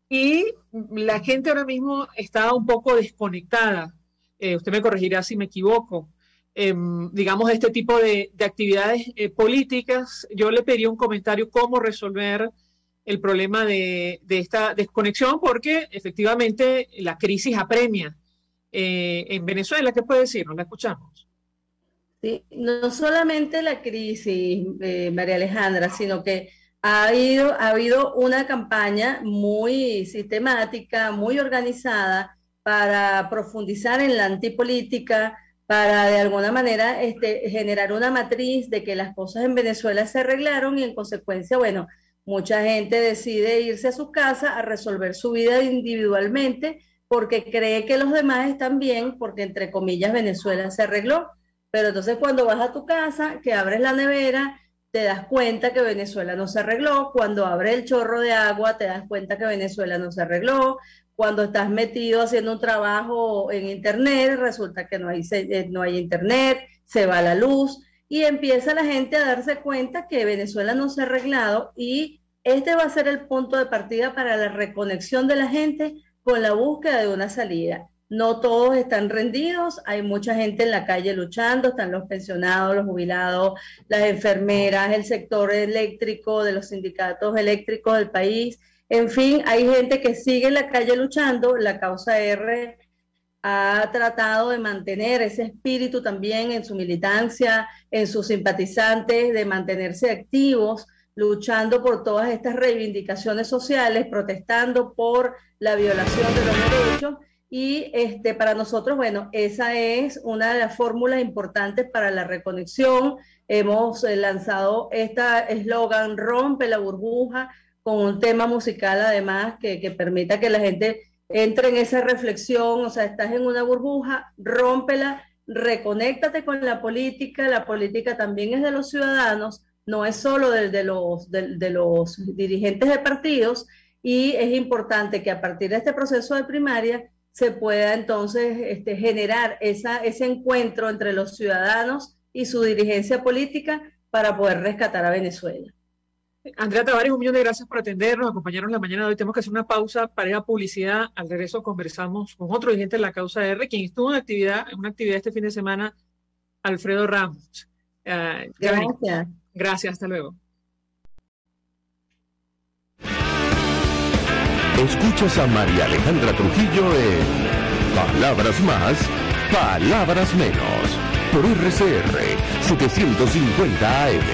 Speaker 1: y la gente ahora mismo está un poco desconectada. Usted me corregirá si me equivoco. Digamos, este tipo de actividades políticas. Yo le pediría un comentario cómo resolver el problema de esta desconexión, porque efectivamente la crisis apremia en Venezuela. ¿Qué puede decirnos? La escuchamos.
Speaker 8: Sí, no solamente la crisis, María Alejandra, sino que ha habido una campaña muy sistemática, muy organizada para profundizar en la antipolítica, para de alguna manera generar una matriz de que las cosas en Venezuela se arreglaron y en consecuencia, bueno, mucha gente decide irse a su casa a resolver su vida individualmente porque cree que los demás están bien, porque entre comillas Venezuela se arregló. Pero entonces cuando vas a tu casa, que abres la nevera, te das cuenta que Venezuela no se arregló. Cuando abres el chorro de agua, te das cuenta que Venezuela no se arregló. Cuando estás metido haciendo un trabajo en internet, resulta que no hay internet, se va la luz y empieza la gente a darse cuenta que Venezuela no se ha arreglado, y este va a ser el punto de partida para la reconexión de la gente con la búsqueda de una salida. No todos están rendidos, hay mucha gente en la calle luchando, están los pensionados, los jubilados, las enfermeras, el sector eléctrico de los sindicatos eléctricos del país. En fin, hay gente que sigue en la calle luchando. La causa R ha tratado de mantener ese espíritu también en su militancia, en sus simpatizantes, de mantenerse activos, luchando por todas estas reivindicaciones sociales, protestando por la violación de los derechos. Y para nosotros, bueno, esa es una de las fórmulas importantes para la reconexión. Hemos lanzado este eslogan, rompe la burbuja, con un tema musical además que permita que la gente entre en esa reflexión. O sea, estás en una burbuja, rómpela reconéctate con la política también es de los ciudadanos, no es solo de los dirigentes de partidos, y es importante que a partir de este proceso de primaria se pueda entonces generar ese encuentro entre los ciudadanos y su dirigencia política para poder rescatar a Venezuela.
Speaker 1: Andrea Tavares, 1 millón de gracias por atendernos, acompañarnos la mañana de hoy. Tenemos que hacer una pausa para ir a publicidad. Al regreso conversamos con otro dirigente de la causa R, quien estuvo en una actividad este fin de semana, Alfredo Ramos.
Speaker 8: Gracias.
Speaker 1: Gracias, hasta luego.
Speaker 2: Escuchas a María Alejandra Trujillo en Palabras Más, Palabras Menos, por RCR 750 AM.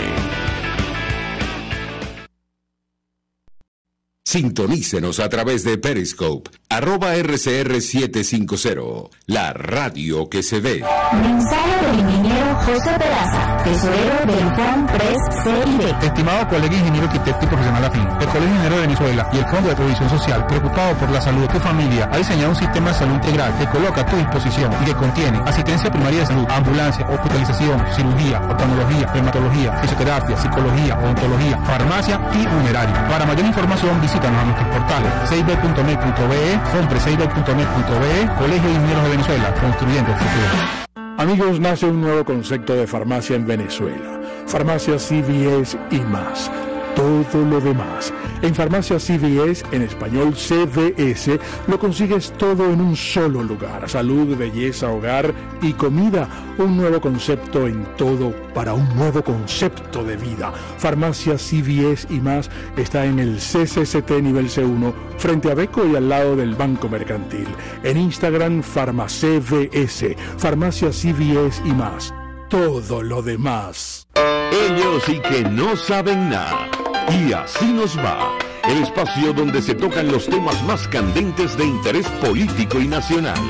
Speaker 2: Sintonícenos a través de Periscope, @RCR750, la radio que se ve.
Speaker 4: Mensaje del ingeniero José Peraza, tesorero del Fondo Pres CID.
Speaker 5: Estimado colega ingeniero arquitecto y profesional afín, el Colegio Ingeniero de Venezuela y el Fondo de Previsión Social, preocupado por la salud de tu familia, ha diseñado un sistema de salud integral que coloca a tu disposición y que contiene asistencia primaria de salud, ambulancia, hospitalización, cirugía, oftalmología, reumatología, fisioterapia, psicología, odontología, farmacia y funeraria. Para mayor información, visítanos a nuestros portales cib.net.be, compre.cib.net.be, Colegio de Ingenieros de Venezuela, construyendo el futuro.
Speaker 6: Amigos, nace un nuevo concepto de farmacia en Venezuela. Farmacia CVS y más. Todo lo demás. En Farmacia CVS, en español CVS, lo consigues todo en un solo lugar. Salud, belleza, hogar y comida. Un nuevo concepto en todo para un nuevo concepto de vida. Farmacia CVS y más está en el CCCT nivel C1, frente a Beco y al lado del Banco Mercantil. En Instagram, FarmaCVS. Farmacia CVS y más. Todo lo demás.
Speaker 2: Ellos sí que no saben nada. Y así nos va. El espacio donde se tocan los temas más candentes de interés político y nacional.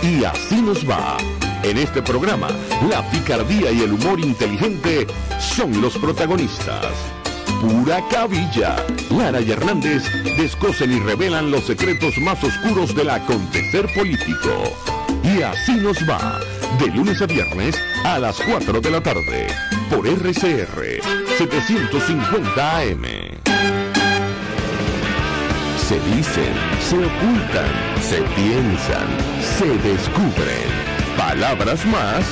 Speaker 2: Y así nos va. En este programa, la picardía y el humor inteligente son los protagonistas. Pura cabilla. Lara y Hernández descosen y revelan los secretos más oscuros del acontecer político. Y así nos va. De lunes a viernes a las 4 de la tarde. Por RCR 750 AM. Se dicen, se ocultan, se piensan, se descubren. Palabras más,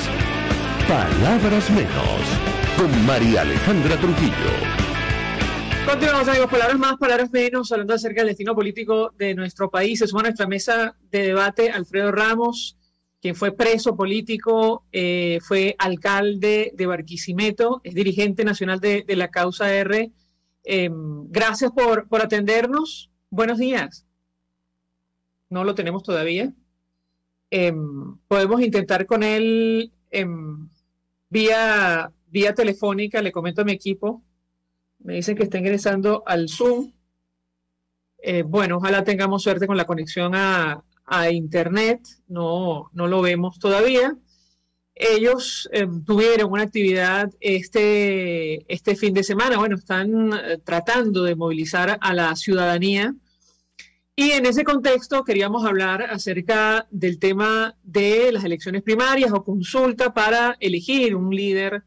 Speaker 2: palabras menos. Con María Alejandra Trujillo.
Speaker 1: Continuamos, amigos, palabras más, palabras menos, hablando acerca del destino político de nuestro país. Se suma a nuestra mesa de debate Alfredo Ramos, quien fue preso político, fue alcalde de Barquisimeto, es dirigente nacional de la causa R. Gracias por atendernos. Buenos días. No lo tenemos todavía. Podemos intentar con él vía telefónica. Le comento a mi equipo. Me dicen que está ingresando al Zoom. Bueno, ojalá tengamos suerte con la conexión a internet. No lo vemos todavía. Ellos tuvieron una actividad este fin de semana. Bueno, están tratando de movilizar a la ciudadanía. Y en ese contexto queríamos hablar acerca del tema de las elecciones primarias o consulta para elegir un líder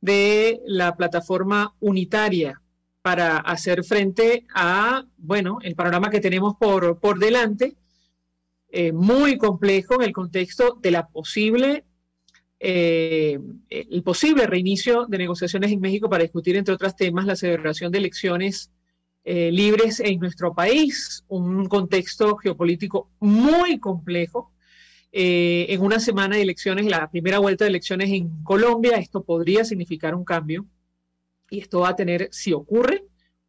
Speaker 1: de la plataforma unitaria para hacer frente a, bueno, el panorama que tenemos por delante, muy complejo en el contexto de la el posible reinicio de negociaciones en México para discutir, entre otros temas, la celebración de elecciones libres en nuestro país, un contexto geopolítico muy complejo. En una semana de elecciones, la primera vuelta de elecciones en Colombia, esto podría significar un cambio y esto va a tener, si ocurre,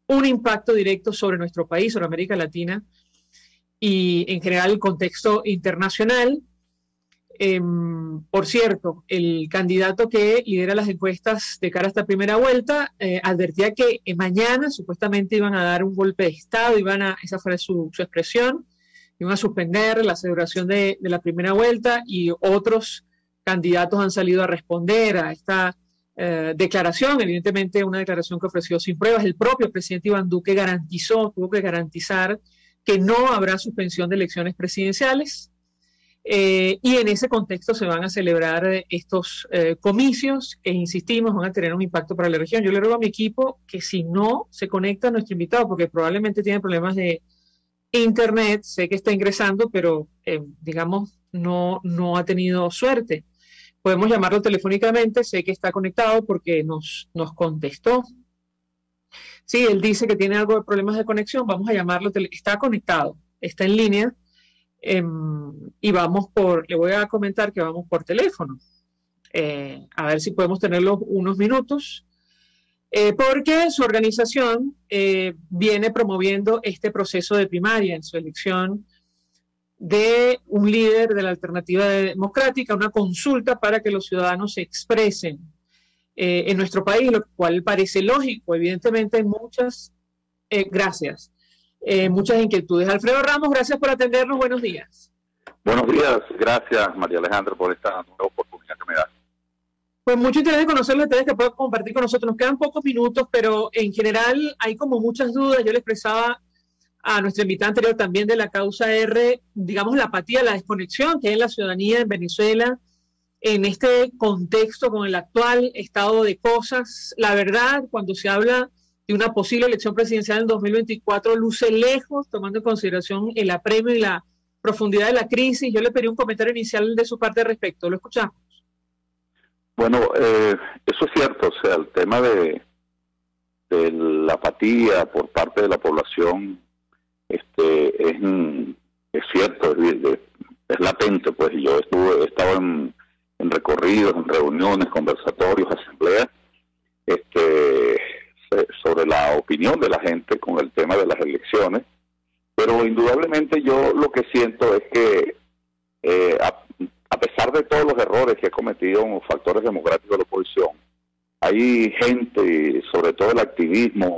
Speaker 1: un impacto directo sobre nuestro país, sobre América Latina y en general el contexto internacional. Por cierto, el candidato que lidera las encuestas de cara a esta primera vuelta advertía que mañana supuestamente iban a dar un golpe de Estado, esa fue su expresión, iban a suspender la celebración de la primera vuelta, y otros candidatos han salido a responder a esta declaración, evidentemente una declaración que ofreció sin pruebas. El propio presidente Iván Duque tuvo que garantizar que no habrá suspensión de elecciones presidenciales. y en ese contexto se van a celebrar estos comicios que, insistimos, van a tener un impacto para la región. Yo le ruego a mi equipo que si no se conecta a nuestro invitado, porque probablemente tiene problemas de internet, sé que está ingresando, pero digamos no ha tenido suerte. Podemos llamarlo telefónicamente, sé que está conectado porque nos contestó. Sí, él dice que tiene algo de problemas de conexión, vamos a llamarlo, está conectado, está en línea, y le voy a comentar que vamos por teléfono, a ver si podemos tenerlo unos minutos, porque su organización viene promoviendo este proceso de primaria en su elección de un líder de la alternativa democrática, una consulta para que los ciudadanos se expresen en nuestro país, lo cual parece lógico. Evidentemente hay muchas muchas inquietudes. Alfredo Ramos, gracias por atendernos. Buenos días.
Speaker 9: Buenos días. Gracias, María Alejandra, por esta nueva oportunidad que me da.
Speaker 1: Pues mucho interés de conocer los detalles que puedo compartir con nosotros. Nos quedan pocos minutos, pero en general hay como muchas dudas. Yo le expresaba a nuestra invitada anterior también de la causa R, digamos, la apatía, la desconexión que hay en la ciudadanía en Venezuela en este contexto con el actual estado de cosas. La verdad, cuando se habla de una posible elección presidencial en 2024, luce lejos, tomando en consideración el apremio y la profundidad de la crisis. Yo le pedí un comentario inicial de su parte al respecto. ¿Lo escuchamos?
Speaker 9: Bueno, eso es cierto. O sea, el tema de la apatía por parte de la población es cierto, es latente. Pues yo he estado en recorridos, en reuniones, conversatorios, asambleas, sobre la opinión de la gente con el tema de las elecciones, pero indudablemente yo lo que siento es que a pesar de todos los errores que ha cometido los factores democráticos de la oposición, hay gente, sobre todo el activismo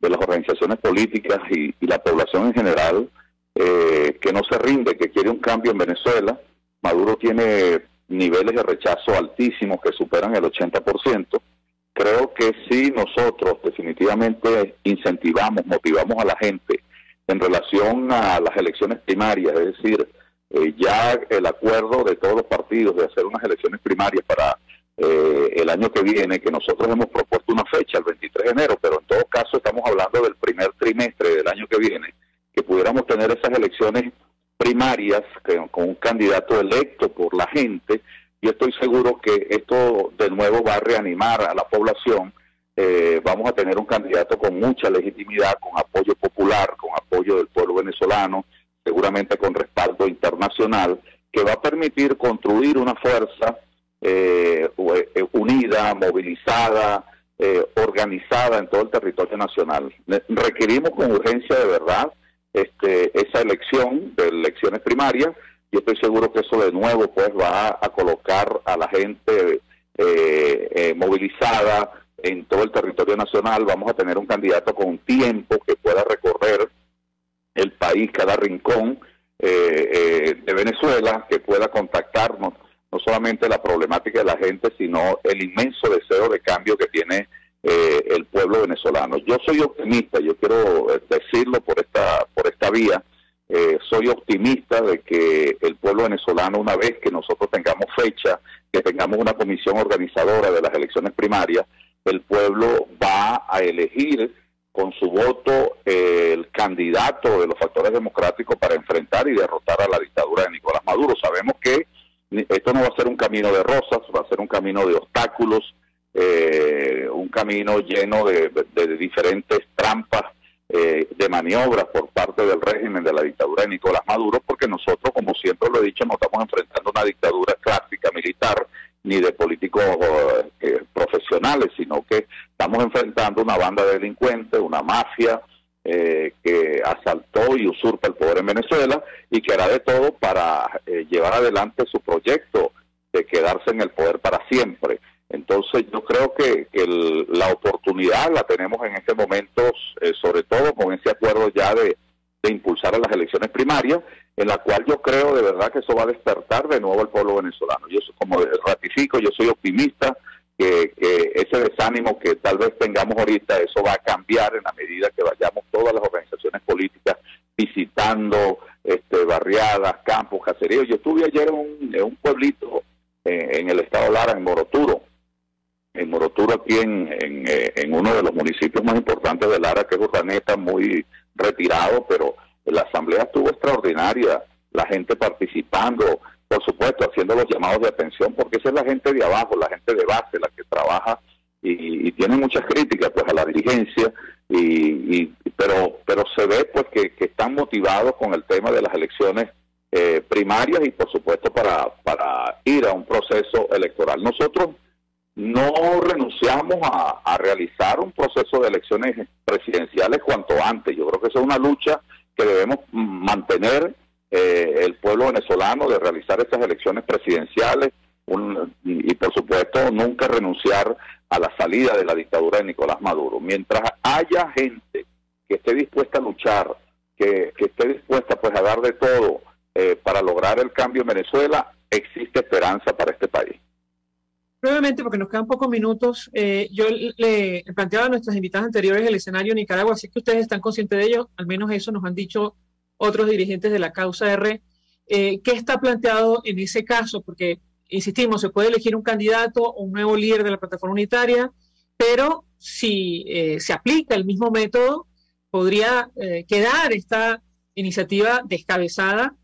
Speaker 9: de las organizaciones políticas y la población en general, que no se rinde, que quiere un cambio en Venezuela. Maduro tiene niveles de rechazo altísimos que superan el 80%. Creo que si nosotros definitivamente incentivamos, motivamos a la gente en relación a las elecciones primarias, es decir, ya el acuerdo de todos los partidos de hacer unas elecciones primarias para el año que viene, que nosotros hemos propuesto una fecha, el 23 de enero, pero en todo caso estamos hablando del primer trimestre del año que viene, que pudiéramos tener esas elecciones primarias con un candidato electo por la gente. Yo estoy seguro que esto de nuevo va a reanimar a la población. Vamos a tener un candidato con mucha legitimidad, con apoyo popular, con apoyo del pueblo venezolano, seguramente con respaldo internacional, que va a permitir construir una fuerza unida, movilizada, organizada en todo el territorio nacional. Requerimos con urgencia de verdad esa elección de elecciones primarias. Yo estoy seguro que eso de nuevo pues va a colocar a la gente movilizada en todo el territorio nacional. Vamos a tener un candidato con tiempo que pueda recorrer el país, cada rincón de Venezuela, que pueda contactarnos no solamente la problemática de la gente, sino el inmenso deseo de cambio que tiene el pueblo venezolano. Yo soy optimista, yo quiero decirlo por esta vía. Soy optimista de que el pueblo venezolano, una vez que nosotros tengamos fecha, que tengamos una comisión organizadora de las elecciones primarias, el pueblo va a elegir con su voto el candidato de los factores democráticos para enfrentar y derrotar a la dictadura de Nicolás Maduro. Sabemos que esto no va a ser un camino de rosas, va a ser un camino de obstáculos, un camino lleno de diferentes trampas, de maniobras por parte del régimen de la dictadura de Nicolás Maduro, porque nosotros, como siempre lo he dicho, no estamos enfrentando una dictadura clásica militar ni de políticos profesionales, sino que estamos enfrentando una banda de delincuentes, una mafia que asaltó y usurpa el poder en Venezuela y que hará de todo para llevar adelante su proyecto de quedarse en el poder para siempre. Entonces yo creo que la oportunidad la tenemos en este momento, sobre todo con ese acuerdo ya de impulsar a las elecciones primarias, en la cual yo creo de verdad que eso va a despertar de nuevo al pueblo venezolano. Yo, como ratifico, yo soy optimista que ese desánimo que tal vez tengamos ahorita, eso va a cambiar en la medida que vayamos todas las organizaciones políticas visitando barriadas, campos, caseríos. Yo estuve ayer en un pueblito en el estado Lara, en Moroturo. En Moroturo, aquí en uno de los municipios más importantes de Lara, que es Urdaneta, muy retirado, pero la asamblea estuvo extraordinaria, la gente participando, por supuesto, haciendo los llamados de atención, porque esa es la gente de abajo, la gente de base, la que trabaja y tiene muchas críticas pues a la dirigencia, pero se ve pues que están motivados con el tema de las elecciones primarias y por supuesto para ir a un proceso electoral. Nosotros no renunciamos a realizar un proceso de elecciones presidenciales cuanto antes. Yo creo que esa es una lucha que debemos mantener el pueblo venezolano, de realizar esas elecciones presidenciales y por supuesto nunca renunciar a la salida de la dictadura de Nicolás Maduro. Mientras haya gente que esté dispuesta a luchar, que esté dispuesta pues a dar de todo para lograr el cambio en Venezuela, existe esperanza para este país.
Speaker 1: Brevemente, porque nos quedan pocos minutos, yo le planteaba a nuestras invitadas anteriores el escenario de Nicaragua, así que ustedes están conscientes de ello, al menos eso nos han dicho otros dirigentes de la causa R. ¿Qué está planteado en ese caso? Porque, insistimos, se puede elegir un candidato o un nuevo líder de la plataforma unitaria, pero si se aplica el mismo método, podría quedar esta iniciativa descabezada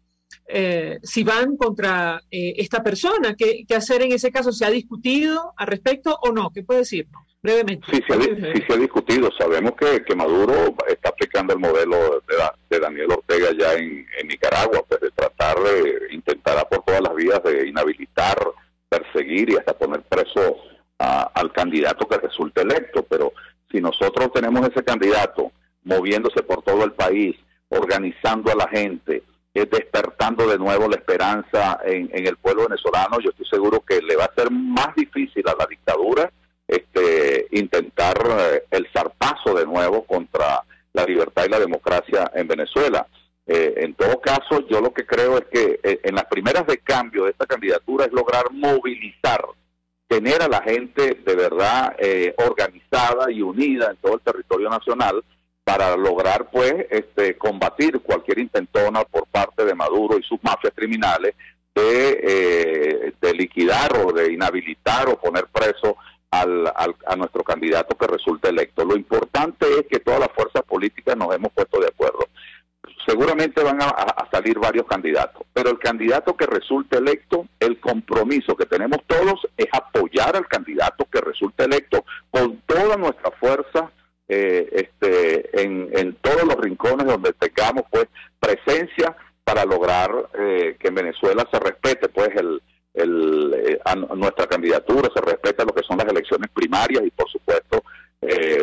Speaker 1: si van contra esta persona. ¿Qué hacer en ese caso? ¿Se ha discutido al respecto o no? ¿Qué puede decirnos? Brevemente.
Speaker 9: Sí, se ha discutido. Sabemos que Maduro está aplicando el modelo de Daniel Ortega ya en Nicaragua, pues de tratar de intentar por todas las vías de inhabilitar, perseguir y hasta poner preso al candidato que resulte electo. Pero si nosotros tenemos ese candidato moviéndose por todo el país, organizando a la gente, despertando de nuevo la esperanza en el pueblo venezolano, yo estoy seguro que le va a ser más difícil a la dictadura intentar el zarpazo de nuevo contra la libertad y la democracia en Venezuela. En todo caso, yo lo que creo es que en las primeras de cambio de esta candidatura es lograr movilizar, tener a la gente de verdad organizada y unida en todo el territorio nacional para lograr pues combatir cualquier intentona por parte de Maduro y sus mafias criminales de liquidar o de inhabilitar o poner preso a nuestro candidato que resulte electo. Lo importante es que todas las fuerzas políticas nos hemos puesto de acuerdo. Seguramente van a salir varios candidatos, pero el candidato que resulte electo, el compromiso que tenemos todos es apoyar al candidato que resulte electo con toda nuestra fuerza en todos los rincones donde tengamos pues presencia para lograr que en Venezuela se respete pues nuestra candidatura, se respeta lo que son las elecciones primarias y por supuesto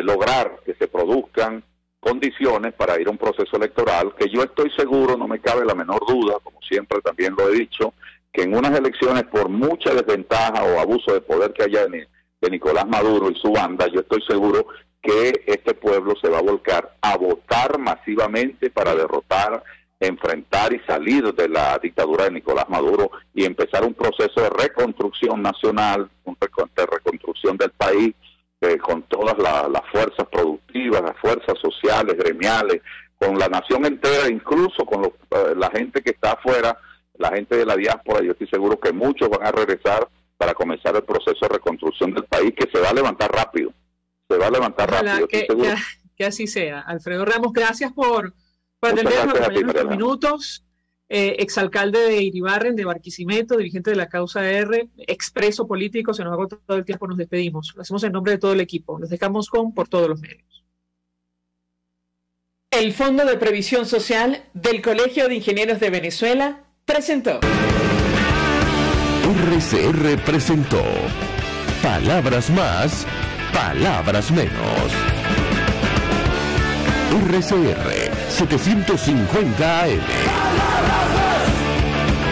Speaker 9: lograr que se produzcan condiciones para ir a un proceso electoral que yo estoy seguro, no me cabe la menor duda, como siempre también lo he dicho, que en unas elecciones por mucha desventaja o abuso de poder que haya de Nicolás Maduro y su banda, yo estoy seguro que este pueblo se va a volcar a votar masivamente para derrotar, enfrentar y salir de la dictadura de Nicolás Maduro y empezar un proceso de reconstrucción nacional, de reconstrucción del país, con todas las fuerzas productivas, las fuerzas sociales, gremiales, con la nación entera, incluso con la gente que está afuera, la gente de la diáspora. Yo estoy seguro que muchos van a regresar para comenzar el proceso de reconstrucción del país, que se va a levantar rápido. Se va a levantar rápido.
Speaker 1: Que así sea. Alfredo Ramos, gracias por atendernos estos minutos. Exalcalde de Iribarren, de Barquisimeto, dirigente de la causa R, expreso político, se nos agotó todo el tiempo, nos despedimos. Lo hacemos en nombre de todo el equipo. Nos dejamos por todos los medios. El Fondo de Previsión Social del Colegio de Ingenieros de Venezuela presentó.
Speaker 2: RCR presentó Palabras Más, Palabras Menos. RCR 750 AM.